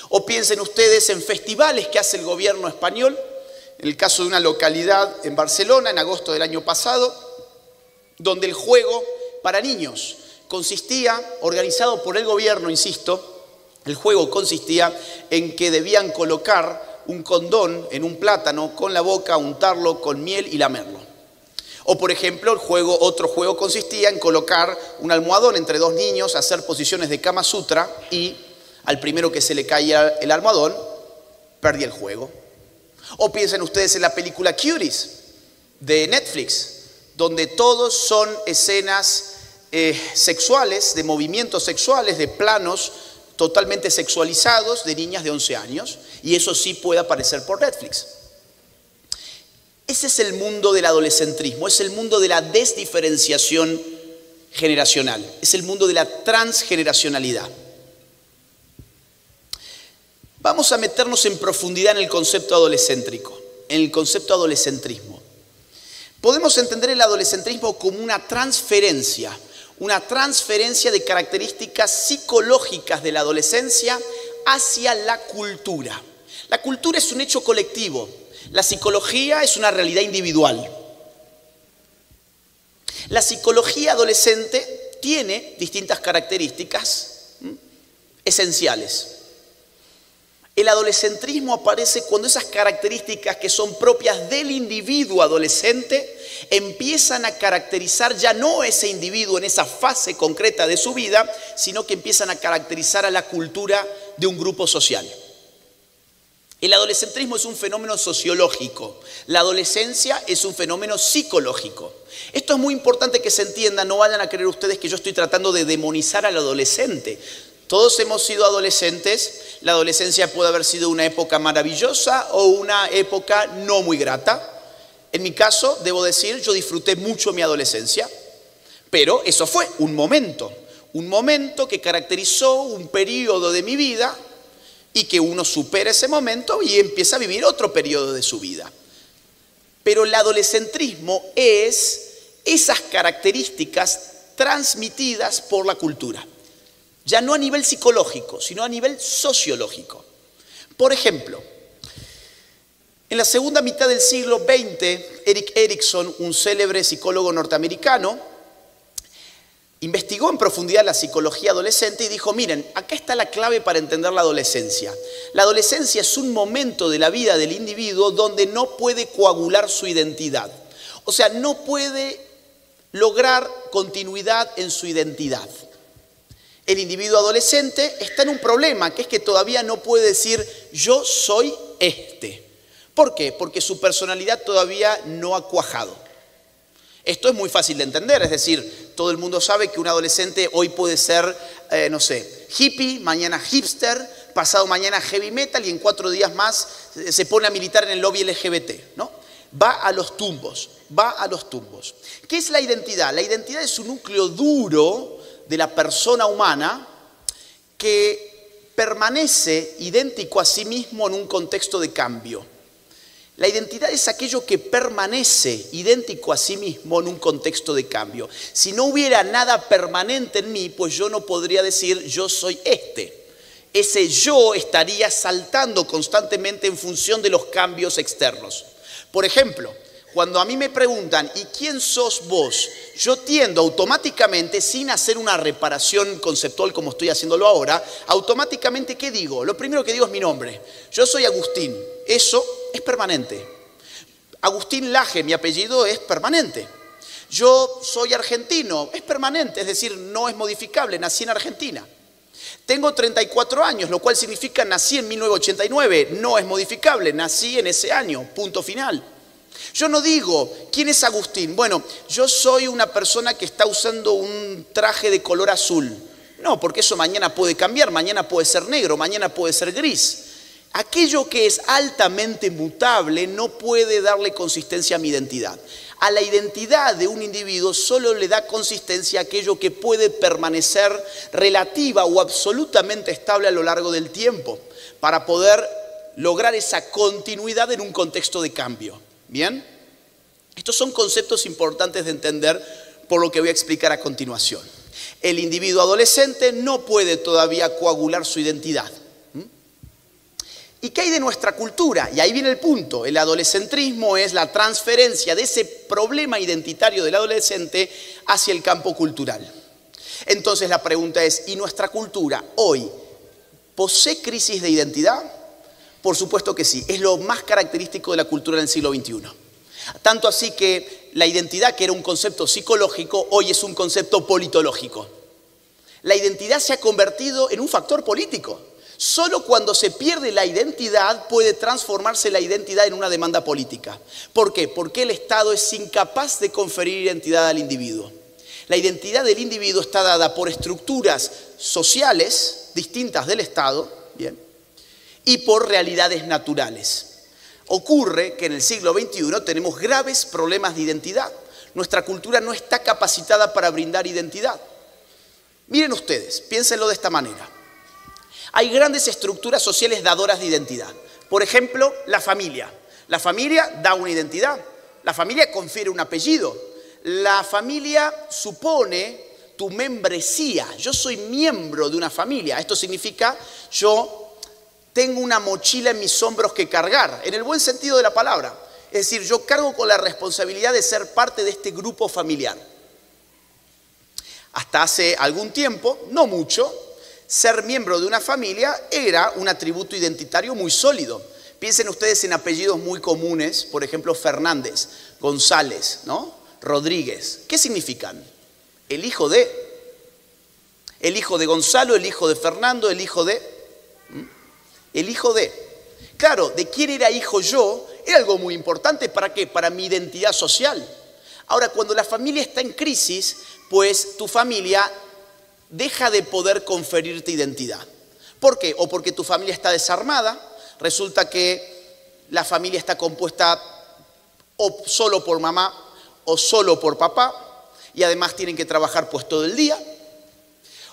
O piensen ustedes en festivales que hace el gobierno español, en el caso de una localidad en Barcelona, en agosto del año pasado, donde el juego para niños consistía, organizado por el gobierno, insisto, el juego consistía en que debían colocar un condón en un plátano con la boca, untarlo con miel y lamerlo. O por ejemplo, otro juego consistía en colocar un almohadón entre dos niños, hacer posiciones de Kama Sutra y al primero que se le caía el almohadón, perdía el juego. O piensen ustedes en la película Cuties de Netflix, donde todos son escenas sexuales, de movimientos sexuales, de planos totalmente sexualizados de niñas de 11 años. Y eso sí puede aparecer por Netflix. Ese es el mundo del adolescentrismo, es el mundo de la desdiferenciación generacional, es el mundo de la transgeneracionalidad. Vamos a meternos en profundidad en el concepto adolescéntrico, en el concepto adolescentrismo. Podemos entender el adolescentrismo como una transferencia de características psicológicas de la adolescencia hacia la cultura. La cultura es un hecho colectivo, la psicología es una realidad individual. La psicología adolescente tiene distintas características esenciales. El adolescentrismo aparece cuando esas características que son propias del individuo adolescente empiezan a caracterizar ya no ese individuo en esa fase concreta de su vida, sino que empiezan a caracterizar a la cultura de un grupo social. El adolescentrismo es un fenómeno sociológico, la adolescencia es un fenómeno psicológico. Esto es muy importante que se entienda, no vayan a creer ustedes que yo estoy tratando de demonizar al adolescente. Todos hemos sido adolescentes, la adolescencia puede haber sido una época maravillosa o una época no muy grata. En mi caso, debo decir, yo disfruté mucho mi adolescencia, pero eso fue un momento que caracterizó un periodo de mi vida y que uno supera ese momento y empieza a vivir otro periodo de su vida. Pero el adolescentrismo es esas características transmitidas por la cultura. Ya no a nivel psicológico, sino a nivel sociológico. Por ejemplo, en la segunda mitad del siglo XX, Erik Erikson, un célebre psicólogo norteamericano, investigó en profundidad la psicología adolescente y dijo, miren, acá está la clave para entender la adolescencia. La adolescencia es un momento de la vida del individuo donde no puede coagular su identidad. O sea, no puede lograr continuidad en su identidad. El individuo adolescente está en un problema, que es que todavía no puede decir yo soy este. ¿Por qué? Porque su personalidad todavía no ha cuajado. Esto es muy fácil de entender, es decir, todo el mundo sabe que un adolescente hoy puede ser, hippie, mañana hipster, pasado mañana heavy metal y en 4 días más se pone a militar en el lobby LGBT, ¿no? Va a los tumbos. ¿Qué es la identidad? La identidad es un núcleo duro de la persona humana que permanece idéntico a sí mismo en un contexto de cambio. La identidad es aquello que permanece idéntico a sí mismo en un contexto de cambio. Si no hubiera nada permanente en mí, pues yo no podría decir yo soy este. Ese yo estaría saltando constantemente en función de los cambios externos. Por ejemplo, cuando a mí me preguntan, ¿y quién sos vos? Yo tiendo automáticamente, sin hacer una reparación conceptual como estoy haciéndolo ahora, automáticamente, ¿qué digo? Lo primero que digo es mi nombre. Yo soy Agustín. Eso es permanente. Agustín Laje, mi apellido, es permanente. Yo soy argentino, es permanente, es decir, no es modificable, nací en Argentina. Tengo 34 años, lo cual significa nací en 1989, no es modificable, nací en ese año, punto final. Yo no digo, ¿quién es Agustín? Bueno, yo soy una persona que está usando un traje de color azul. No, porque eso mañana puede cambiar, mañana puede ser negro, mañana puede ser gris. Aquello que es altamente mutable no puede darle consistencia a mi identidad. A la identidad de un individuo solo le da consistencia aquello que puede permanecer relativa o absolutamente estable a lo largo del tiempo para poder lograr esa continuidad en un contexto de cambio. ¿Bien? Estos son conceptos importantes de entender por lo que voy a explicar a continuación. El individuo adolescente no puede todavía coagular su identidad. ¿Y qué hay de nuestra cultura? Y ahí viene el punto. El adolescentrismo es la transferencia de ese problema identitario del adolescente hacia el campo cultural. Entonces la pregunta es, ¿y nuestra cultura hoy posee crisis de identidad? Por supuesto que sí. Es lo más característico de la cultura en el siglo XXI. Tanto así que la identidad, que era un concepto psicológico, hoy es un concepto politológico. La identidad se ha convertido en un factor político. Solo cuando se pierde la identidad puede transformarse la identidad en una demanda política. ¿Por qué? Porque el Estado es incapaz de conferir identidad al individuo. La identidad del individuo está dada por estructuras sociales distintas del Estado, ¿bien?, y por realidades naturales. Ocurre que en el siglo XXI tenemos graves problemas de identidad. Nuestra cultura no está capacitada para brindar identidad. Miren ustedes, piénsenlo de esta manera. Hay grandes estructuras sociales dadoras de identidad. Por ejemplo, la familia. La familia da una identidad. La familia confiere un apellido. La familia supone tu membresía. Yo soy miembro de una familia. Esto significa yo tengo una mochila en mis hombros que cargar, en el buen sentido de la palabra. Es decir, yo cargo con la responsabilidad de ser parte de este grupo familiar. Hasta hace algún tiempo, no mucho, ser miembro de una familia era un atributo identitario muy sólido. Piensen ustedes en apellidos muy comunes, por ejemplo, Fernández, González, ¿no?, Rodríguez. ¿Qué significan? El hijo de Gonzalo, el hijo de Fernando, el hijo de... Claro, ¿de quién era hijo yo? Era algo muy importante. ¿Para qué? Para mi identidad social. Ahora, cuando la familia está en crisis, pues tu familia deja de poder conferirte identidad. ¿Por qué? O porque tu familia está desarmada, resulta que la familia está compuesta o solo por mamá o solo por papá, y además tienen que trabajar pues todo el día,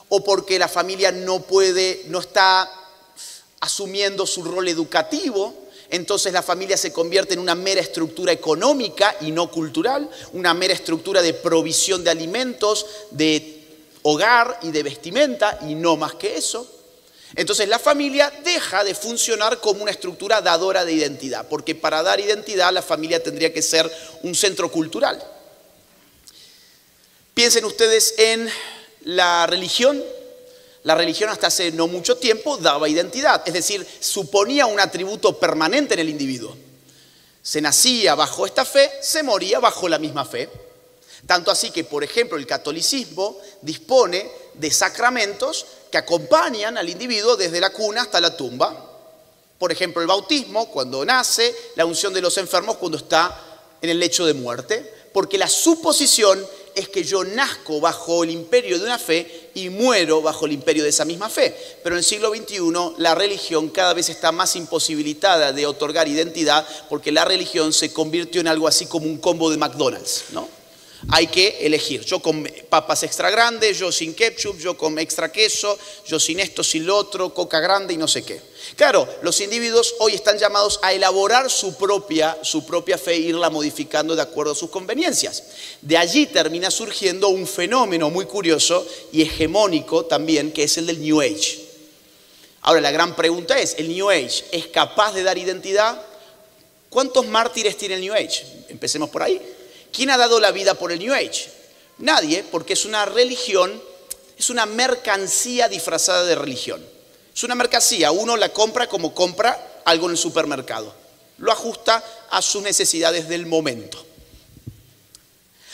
o porque la familia no está asumiendo su rol educativo, entonces la familia se convierte en una mera estructura económica y no cultural, una mera estructura de provisión de alimentos, de hogar y de vestimenta, y no más que eso. Entonces la familia deja de funcionar como una estructura dadora de identidad, porque para dar identidad la familia tendría que ser un centro cultural. Piensen ustedes en la religión. La religión hasta hace no mucho tiempo daba identidad, es decir, suponía un atributo permanente en el individuo. Se nacía bajo esta fe, se moría bajo la misma fe. Tanto así que, por ejemplo, el catolicismo dispone de sacramentos que acompañan al individuo desde la cuna hasta la tumba. Por ejemplo, el bautismo cuando nace, la unción de los enfermos cuando está en el lecho de muerte, porque la suposición es que yo nazco bajo el imperio de una fe y muero bajo el imperio de esa misma fe. Pero en el siglo XXI la religión cada vez está más imposibilitada de otorgar identidad, porque la religión se convirtió en algo así como un combo de McDonald's, ¿no? Hay que elegir, yo con papas extra grandes, yo sin ketchup, yo con extra queso, yo sin esto, sin lo otro, coca grande y no sé qué. Claro, los individuos hoy están llamados a elaborar su propia fe e irla modificando de acuerdo a sus conveniencias. De allí termina surgiendo un fenómeno muy curioso y hegemónico también, que es el del New Age. Ahora, la gran pregunta es, ¿el New Age es capaz de dar identidad? ¿Cuántos mártires tiene el New Age? Empecemos por ahí. ¿Quién ha dado la vida por el New Age? Nadie, porque es una religión, es una mercancía disfrazada de religión. Es una mercancía, uno la compra como compra algo en el supermercado. Lo ajusta a sus necesidades del momento.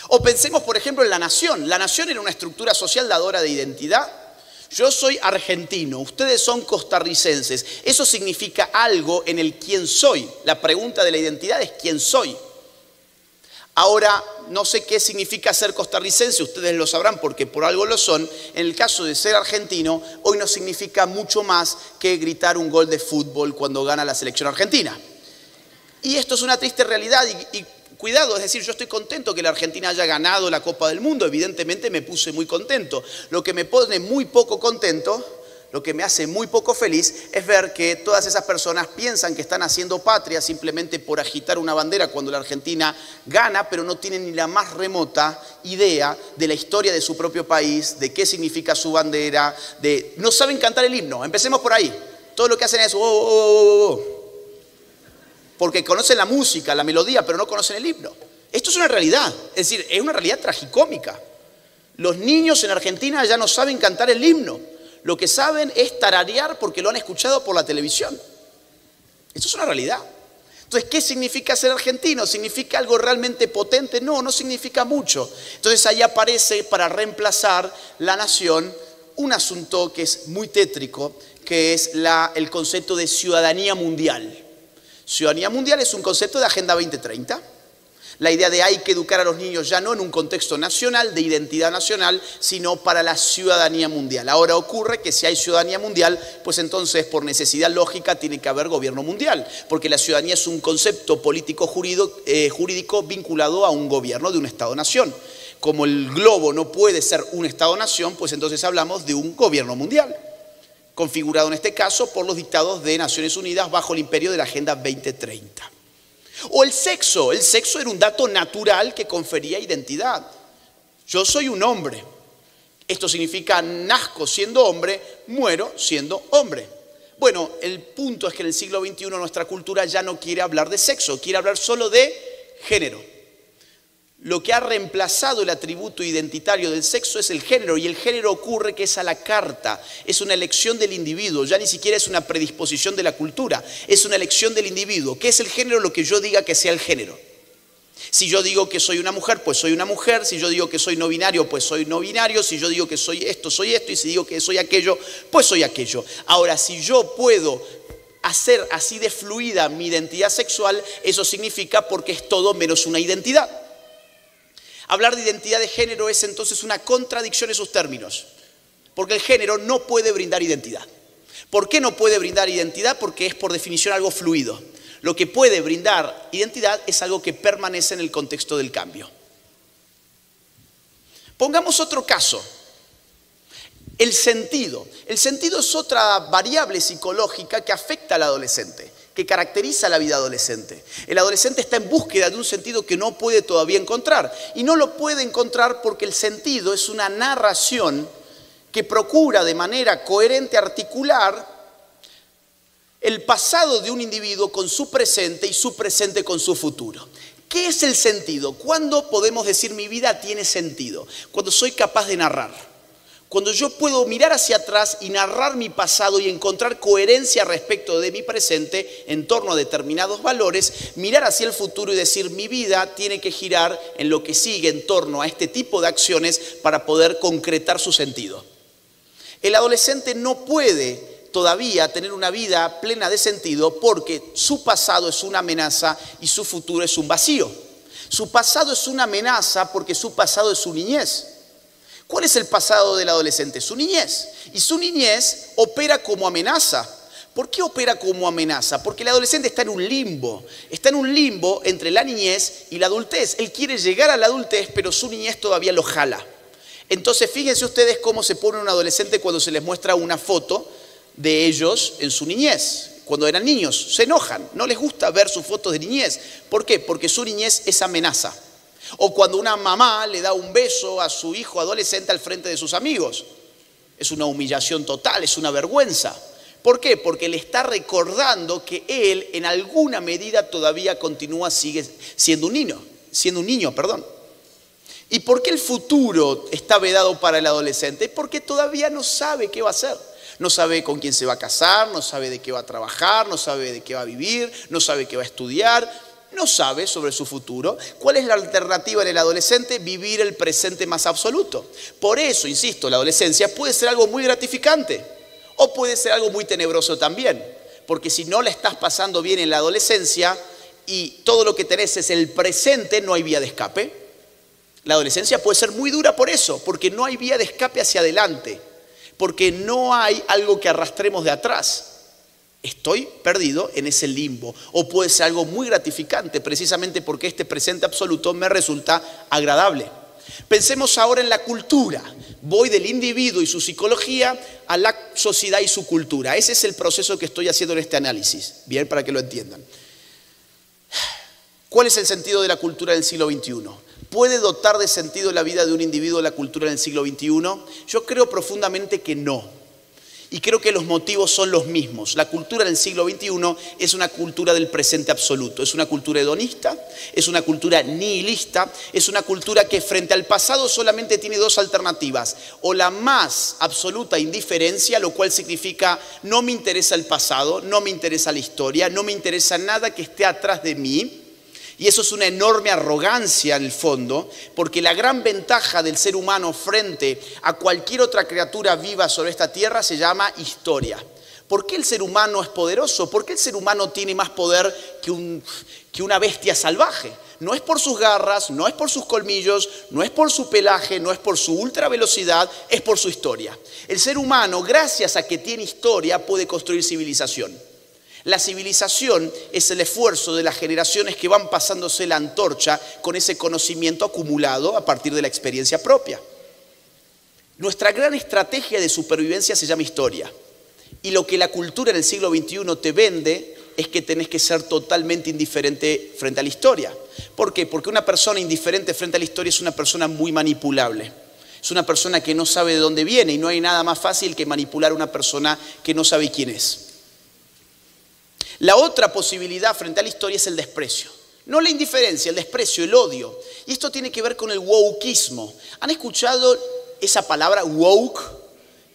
O pensemos, por ejemplo, en la nación. La nación era una estructura social dadora de identidad. Yo soy argentino, ustedes son costarricenses. Eso significa algo en el quién soy. La pregunta de la identidad es quién soy. Ahora, no sé qué significa ser costarricense, ustedes lo sabrán porque por algo lo son. En el caso de ser argentino, hoy no significa mucho más que gritar un gol de fútbol cuando gana la selección argentina. Y esto es una triste realidad y cuidado, es decir, yo estoy contento que la Argentina haya ganado la Copa del Mundo, evidentemente me puse muy contento. Lo que me pone muy poco contento, lo que me hace muy poco feliz, es ver que todas esas personas piensan que están haciendo patria simplemente por agitar una bandera cuando la Argentina gana, pero no tienen ni la más remota idea de la historia de su propio país, de qué significa su bandera, no saben cantar el himno. Empecemos por ahí. Todo lo que hacen es oh, oh, oh, oh. Porque conocen la música, la melodía, pero no conocen el himno. Esto es una realidad, es decir, es una realidad tragicómica. Los niños en Argentina ya no saben cantar el himno. Lo que saben es tararear porque lo han escuchado por la televisión. Esto es una realidad. Entonces, ¿qué significa ser argentino? ¿Significa algo realmente potente? No, no significa mucho. Entonces ahí aparece para reemplazar la nación un asunto que es muy tétrico, que es el concepto de ciudadanía mundial. Ciudadanía mundial es un concepto de Agenda 2030. La idea de hay que educar a los niños ya no en un contexto nacional, de identidad nacional, sino para la ciudadanía mundial. Ahora ocurre que si hay ciudadanía mundial, pues entonces por necesidad lógica tiene que haber gobierno mundial, porque la ciudadanía es un concepto político jurídico vinculado a un gobierno de un Estado-nación. Como el globo no puede ser un Estado-nación, pues entonces hablamos de un gobierno mundial, configurado en este caso por los dictados de Naciones Unidas bajo el imperio de la Agenda 2030. O el sexo era un dato natural que confería identidad. Yo soy un hombre. Esto significa nazco siendo hombre, muero siendo hombre. Bueno, el punto es que en el siglo XXI nuestra cultura ya no quiere hablar de sexo, quiere hablar solo de género. Lo que ha reemplazado el atributo identitario del sexo es el género, y el género ocurre que es a la carta, es una elección del individuo, ya ni siquiera es una predisposición de la cultura, es una elección del individuo. ¿Qué es el género? Lo que yo diga que sea el género. Si yo digo que soy una mujer, pues soy una mujer. Si yo digo que soy no binario, pues soy no binario. Si yo digo que soy esto, y si digo que soy aquello, pues soy aquello. Ahora, si yo puedo hacer así de fluida mi identidad sexual, eso significa porque es todo menos una identidad. Hablar de identidad de género es entonces una contradicción en sus términos, porque el género no puede brindar identidad. ¿Por qué no puede brindar identidad? Porque es por definición algo fluido. Lo que puede brindar identidad es algo que permanece en el contexto del cambio. Pongamos otro caso. El sentido. El sentido es otra variable psicológica que afecta al adolescente, que caracteriza la vida adolescente. El adolescente está en búsqueda de un sentido que no puede todavía encontrar. Y no lo puede encontrar porque el sentido es una narración que procura de manera coherente articular el pasado de un individuo con su presente y su presente con su futuro. ¿Qué es el sentido? ¿Cuándo podemos decir mi vida tiene sentido? Cuando soy capaz de narrar. Cuando yo puedo mirar hacia atrás y narrar mi pasado y encontrar coherencia respecto de mi presente en torno a determinados valores, mirar hacia el futuro y decir mi vida tiene que girar en lo que sigue en torno a este tipo de acciones para poder concretar su sentido. El adolescente no puede todavía tener una vida plena de sentido porque su pasado es una amenaza y su futuro es un vacío. Su pasado es una amenaza porque su pasado es su niñez. ¿Cuál es el pasado del adolescente? Su niñez. Y su niñez opera como amenaza. ¿Por qué opera como amenaza? Porque el adolescente está en un limbo. Está en un limbo entre la niñez y la adultez. Él quiere llegar a la adultez, pero su niñez todavía lo jala. Entonces, fíjense ustedes cómo se pone un adolescente cuando se les muestra una foto de ellos en su niñez. Cuando eran niños, se enojan. No les gusta ver sus fotos de niñez. ¿Por qué? Porque su niñez es amenaza. O cuando una mamá le da un beso a su hijo adolescente al frente de sus amigos. Es una humillación total, es una vergüenza. ¿Por qué? Porque le está recordando que él en alguna medida todavía sigue siendo un niño. ¿Y por qué el futuro está vedado para el adolescente? Porque todavía no sabe qué va a hacer. No sabe con quién se va a casar, no sabe de qué va a trabajar, no sabe de qué va a vivir, no sabe qué va a estudiar, no sabe sobre su futuro. ¿Cuál es la alternativa en el adolescente? Vivir el presente más absoluto. Por eso, insisto, la adolescencia puede ser algo muy gratificante o puede ser algo muy tenebroso también. Porque si no la estás pasando bien en la adolescencia y todo lo que tenés es el presente, no hay vía de escape. La adolescencia puede ser muy dura por eso, porque no hay vía de escape hacia adelante, porque no hay algo que arrastremos de atrás. Estoy perdido en ese limbo. O puede ser algo muy gratificante, precisamente porque este presente absoluto me resulta agradable. Pensemos ahora en la cultura. Voy del individuo y su psicología a la sociedad y su cultura. Ese es el proceso que estoy haciendo en este análisis, bien, para que lo entiendan. ¿Cuál es el sentido de la cultura del siglo XXI? ¿Puede dotar de sentido la vida de un individuo la cultura en el siglo XXI? Yo creo profundamente que no. Y creo que los motivos son los mismos. La cultura del siglo XXI es una cultura del presente absoluto. Es una cultura hedonista, es una cultura nihilista, es una cultura que frente al pasado solamente tiene dos alternativas. O la más absoluta indiferencia, lo cual significa no me interesa el pasado, no me interesa la historia, no me interesa nada que esté atrás de mí. Y eso es una enorme arrogancia en el fondo, porque la gran ventaja del ser humano frente a cualquier otra criatura viva sobre esta tierra se llama historia. ¿Por qué el ser humano es poderoso? ¿Por qué el ser humano tiene más poder que una bestia salvaje? No es por sus garras, no es por sus colmillos, no es por su pelaje, no es por su ultravelocidad, es por su historia. El ser humano, gracias a que tiene historia, puede construir civilización. La civilización es el esfuerzo de las generaciones que van pasándose la antorcha con ese conocimiento acumulado a partir de la experiencia propia. Nuestra gran estrategia de supervivencia se llama historia. Y lo que la cultura en el siglo XXI te vende es que tenés que ser totalmente indiferente frente a la historia. ¿Por qué? Porque una persona indiferente frente a la historia es una persona muy manipulable. Es una persona que no sabe de dónde viene y no hay nada más fácil que manipular a una persona que no sabe quién es. La otra posibilidad frente a la historia es el desprecio. No la indiferencia, el desprecio, el odio. Y esto tiene que ver con el wokeismo. ¿Han escuchado esa palabra woke?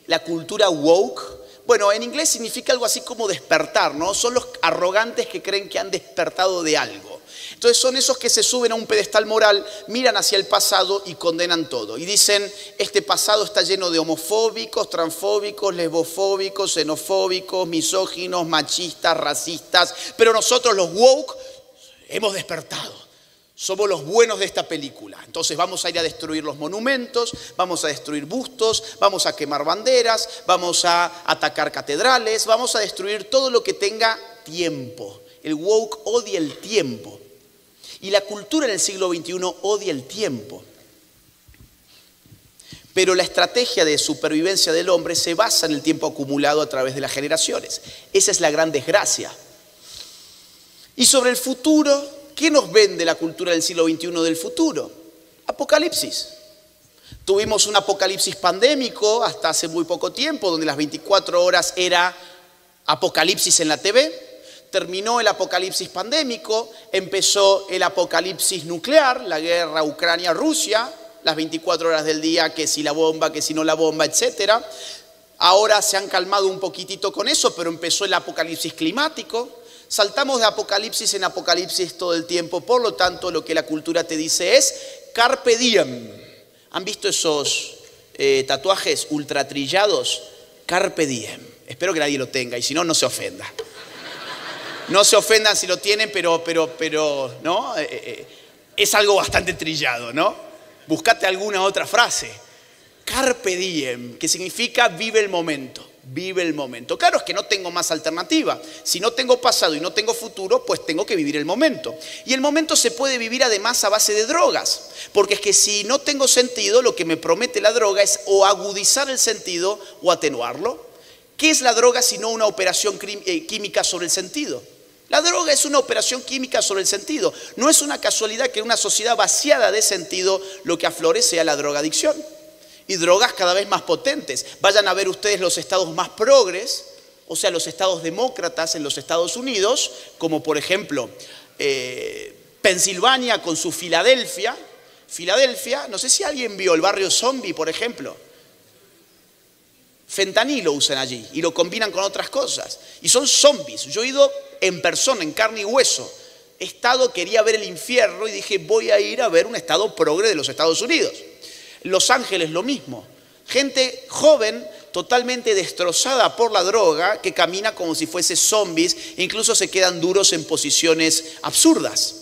La cultura woke. Bueno, en inglés significa algo así como despertar, ¿no? Son los arrogantes que creen que han despertado de algo. Entonces son esos que se suben a un pedestal moral, miran hacia el pasado y condenan todo. Y dicen, este pasado está lleno de homofóbicos, transfóbicos, lesbofóbicos, xenofóbicos, misóginos, machistas, racistas. Pero nosotros los woke hemos despertado. Somos los buenos de esta película. Entonces vamos a ir a destruir los monumentos, vamos a destruir bustos, vamos a quemar banderas, vamos a atacar catedrales, vamos a destruir todo lo que tenga tiempo. El woke odia el tiempo. Y la cultura en el siglo XXI odia el tiempo. Pero la estrategia de supervivencia del hombre se basa en el tiempo acumulado a través de las generaciones. Esa es la gran desgracia. Y sobre el futuro, ¿qué nos vende la cultura del siglo XXI del futuro? Apocalipsis. Tuvimos un apocalipsis pandémico hasta hace muy poco tiempo, donde las 24 horas era apocalipsis en la TV. Terminó el apocalipsis pandémico, empezó el apocalipsis nuclear, la guerra Ucrania-Rusia, las 24 horas del día, que si la bomba, que si no la bomba, etc. Ahora se han calmado un poquitito con eso, pero empezó el apocalipsis climático. Saltamos de apocalipsis en apocalipsis todo el tiempo, por lo tanto lo que la cultura te dice es carpe diem. ¿Han visto esos tatuajes ultratrillados? Carpe diem. Espero que nadie lo tenga y si no, no se ofenda. No se ofendan si lo tienen, pero ¿no? Es algo bastante trillado, ¿no? Buscate alguna otra frase. Carpe diem, que significa vive el momento. Vive el momento. Claro, es que no tengo más alternativa. Si no tengo pasado y no tengo futuro, pues tengo que vivir el momento. Y el momento se puede vivir además a base de drogas. Porque es que si no tengo sentido, lo que me promete la droga es o agudizar el sentido o atenuarlo. ¿Qué es la droga sino una operación química sobre el sentido? La droga es una operación química sobre el sentido. No es una casualidad que en una sociedad vaciada de sentido lo que aflore sea la drogadicción. Y drogas cada vez más potentes. Vayan a ver ustedes los estados más progres o sea, los estados demócratas en los Estados Unidos, como por ejemplo Pensilvania con su Filadelfia. Filadelfia, no sé si alguien vio el barrio zombie, por ejemplo. Fentanilo usan allí y lo combinan con otras cosas. Y son zombies. Yo he ido en persona, en carne y hueso. Quería ver el infierno y dije, voy a ir a ver un estado progre de los Estados Unidos. Los Ángeles lo mismo. Gente joven, totalmente destrozada por la droga, que camina como si fuese zombies e incluso se quedan duros en posiciones absurdas.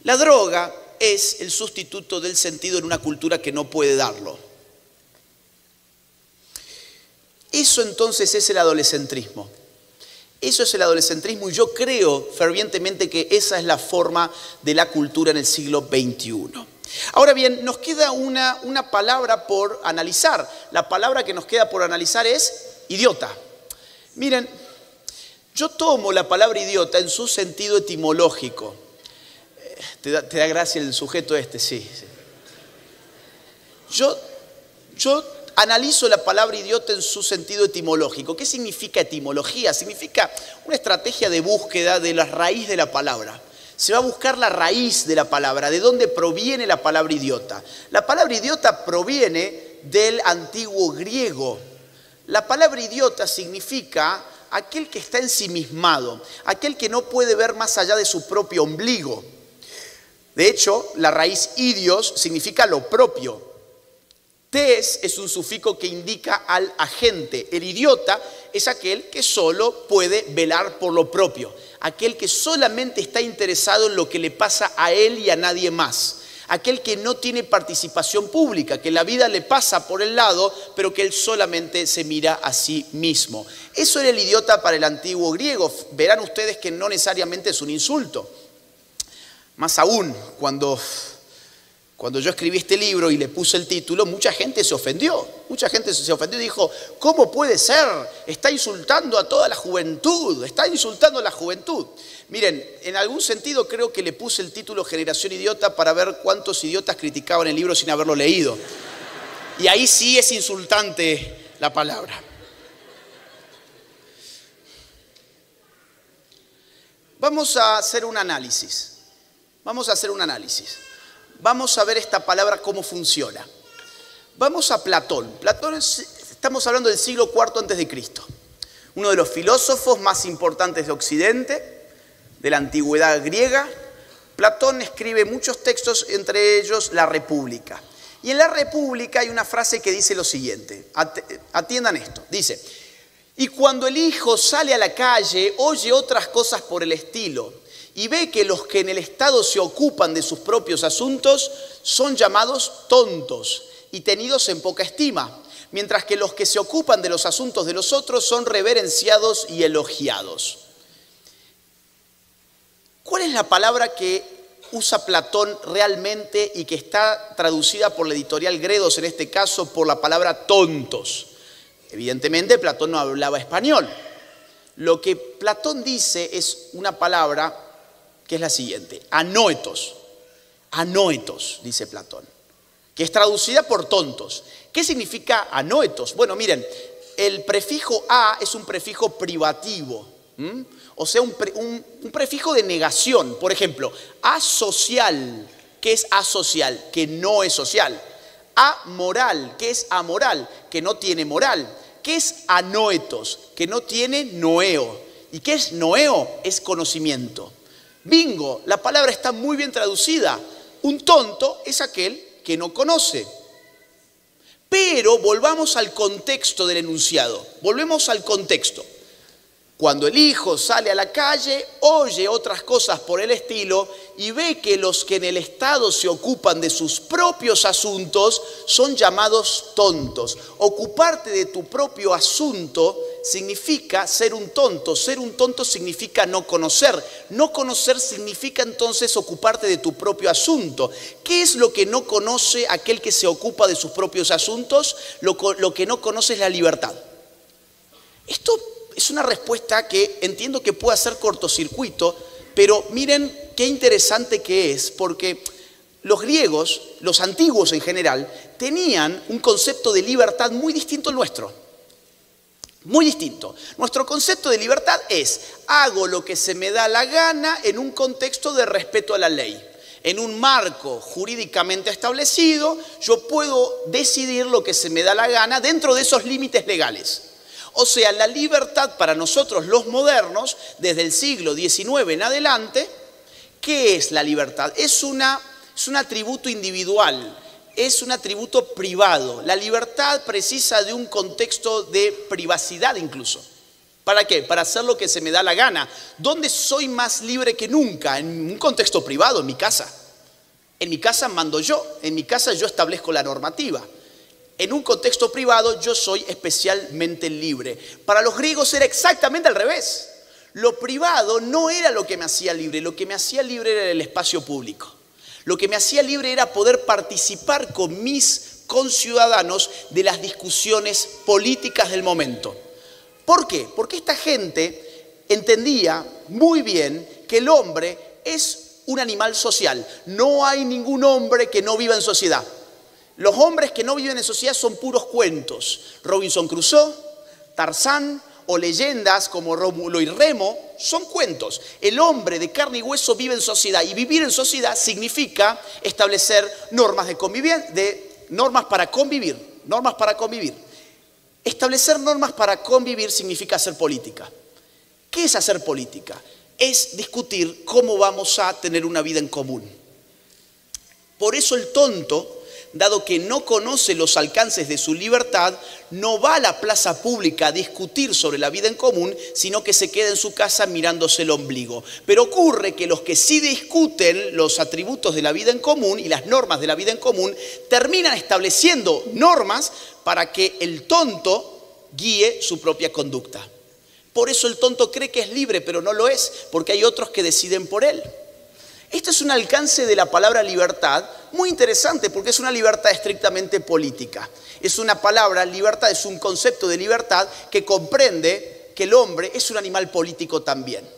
La droga es el sustituto del sentido en una cultura que no puede darlo. Eso entonces es el adolescentrismo. Eso es el adolescentrismo y yo creo fervientemente que esa es la forma de la cultura en el siglo XXI. Ahora bien, nos queda una palabra por analizar. La palabra que nos queda por analizar es idiota. Miren, yo tomo la palabra idiota en su sentido etimológico. ¿Te da gracia el sujeto este? Sí. Yo analizo la palabra idiota en su sentido etimológico. ¿Qué significa etimología? Significa una estrategia de búsqueda de la raíz de la palabra. Se va a buscar la raíz de la palabra, de dónde proviene la palabra idiota. La palabra idiota proviene del antiguo griego. La palabra idiota significa aquel que está ensimismado, aquel que no puede ver más allá de su propio ombligo. De hecho, la raíz idios significa lo propio. Tes es un sufijo que indica al agente. El idiota es aquel que solo puede velar por lo propio. Aquel que solamente está interesado en lo que le pasa a él y a nadie más. Aquel que no tiene participación pública, que la vida le pasa por el lado, pero que él solamente se mira a sí mismo. Eso era el idiota para el antiguo griego. Verán ustedes que no necesariamente es un insulto. Más aún, cuando yo escribí este libro y le puse el título, mucha gente se ofendió. Mucha gente se ofendió y dijo, ¿cómo puede ser? Está insultando a toda la juventud, está insultando a la juventud. Miren, en algún sentido creo que le puse el título Generación Idiota para ver cuántos idiotas criticaban el libro sin haberlo leído. Y ahí sí es insultante la palabra. Vamos a hacer un análisis. Vamos a ver esta palabra cómo funciona. Vamos a Platón. Estamos hablando del siglo IV a.C. Uno de los filósofos más importantes de Occidente, de la antigüedad griega. Platón escribe muchos textos, entre ellos La República. Y en La República hay una frase que dice lo siguiente. Atiendan esto. Dice, y cuando el hijo sale a la calle, oye otras cosas por el estilo, y ve que los que en el Estado se ocupan de sus propios asuntos son llamados tontos y tenidos en poca estima, mientras que los que se ocupan de los asuntos de los otros son reverenciados y elogiados. ¿Cuál es la palabra que usa Platón realmente y que está traducida por la editorial Gredos, en este caso por la palabra tontos? Evidentemente Platón no hablaba español. Lo que Platón dice es una palabra que es la siguiente, anoetos. Anoetos, dice Platón, que es traducida por tontos. ¿Qué significa anoetos? Bueno, miren, el prefijo a es un prefijo privativo, o sea, un prefijo de negación. Por ejemplo, asocial, ¿qué es asocial? Que no es social. Amoral, ¿qué es amoral? Que no tiene moral. ¿Qué es anoetos? Que no tiene noeo. ¿Y qué es noeo? Es conocimiento. Bingo, la palabra está muy bien traducida. Un tonto es aquel que no conoce. Pero volvamos al contexto del enunciado. Volvemos al contexto. Cuando el hijo sale a la calle, oye otras cosas por el estilo y ve que los que en el Estado se ocupan de sus propios asuntos son llamados tontos. Ocuparte de tu propio asunto significa ser un tonto. Ser un tonto significa no conocer. No conocer significa entonces ocuparte de tu propio asunto. ¿Qué es lo que no conoce aquel que se ocupa de sus propios asuntos? Lo que no conoce es la libertad. Esto es una respuesta que entiendo que puede hacer cortocircuito, pero miren qué interesante que es, porque los griegos, los antiguos en general, tenían un concepto de libertad muy distinto al nuestro. Muy distinto. Nuestro concepto de libertad es: hago lo que se me da la gana en un contexto de respeto a la ley. En un marco jurídicamente establecido, yo puedo decidir lo que se me da la gana dentro de esos límites legales. O sea, la libertad para nosotros los modernos, desde el siglo XIX en adelante, ¿qué es la libertad? Es un atributo individual, es un atributo privado. La libertad precisa de un contexto de privacidad incluso. ¿Para qué? Para hacer lo que se me da la gana. ¿Dónde soy más libre que nunca? En un contexto privado, en mi casa. En mi casa mando yo, en mi casa yo establezco la normativa. En un contexto privado yo soy especialmente libre. Para los griegos era exactamente al revés. Lo privado no era lo que me hacía libre, lo que me hacía libre era el espacio público. Lo que me hacía libre era poder participar con mis conciudadanos de las discusiones políticas del momento. ¿Por qué? Porque esta gente entendía muy bien que el hombre es un animal social. No hay ningún hombre que no viva en sociedad. Los hombres que no viven en sociedad son puros cuentos. Robinson Crusoe, Tarzán o leyendas como Rómulo y Remo son cuentos. El hombre de carne y hueso vive en sociedad, y vivir en sociedad significa establecer normas normas para convivir. Establecer normas para convivir significa hacer política. ¿Qué es hacer política? Es discutir cómo vamos a tener una vida en común. Por eso el tonto, dado que no conoce los alcances de su libertad, no va a la plaza pública a discutir sobre la vida en común, sino que se queda en su casa mirándose el ombligo. Pero ocurre que los que sí discuten los atributos de la vida en común y las normas de la vida en común, terminan estableciendo normas para que el tonto guíe su propia conducta. Por eso el tonto cree que es libre, pero no lo es, porque hay otros que deciden por él. Este es un alcance de la palabra libertad muy interesante, porque es una libertad estrictamente política. Es una palabra, libertad es un concepto de libertad que comprende que el hombre es un animal político también.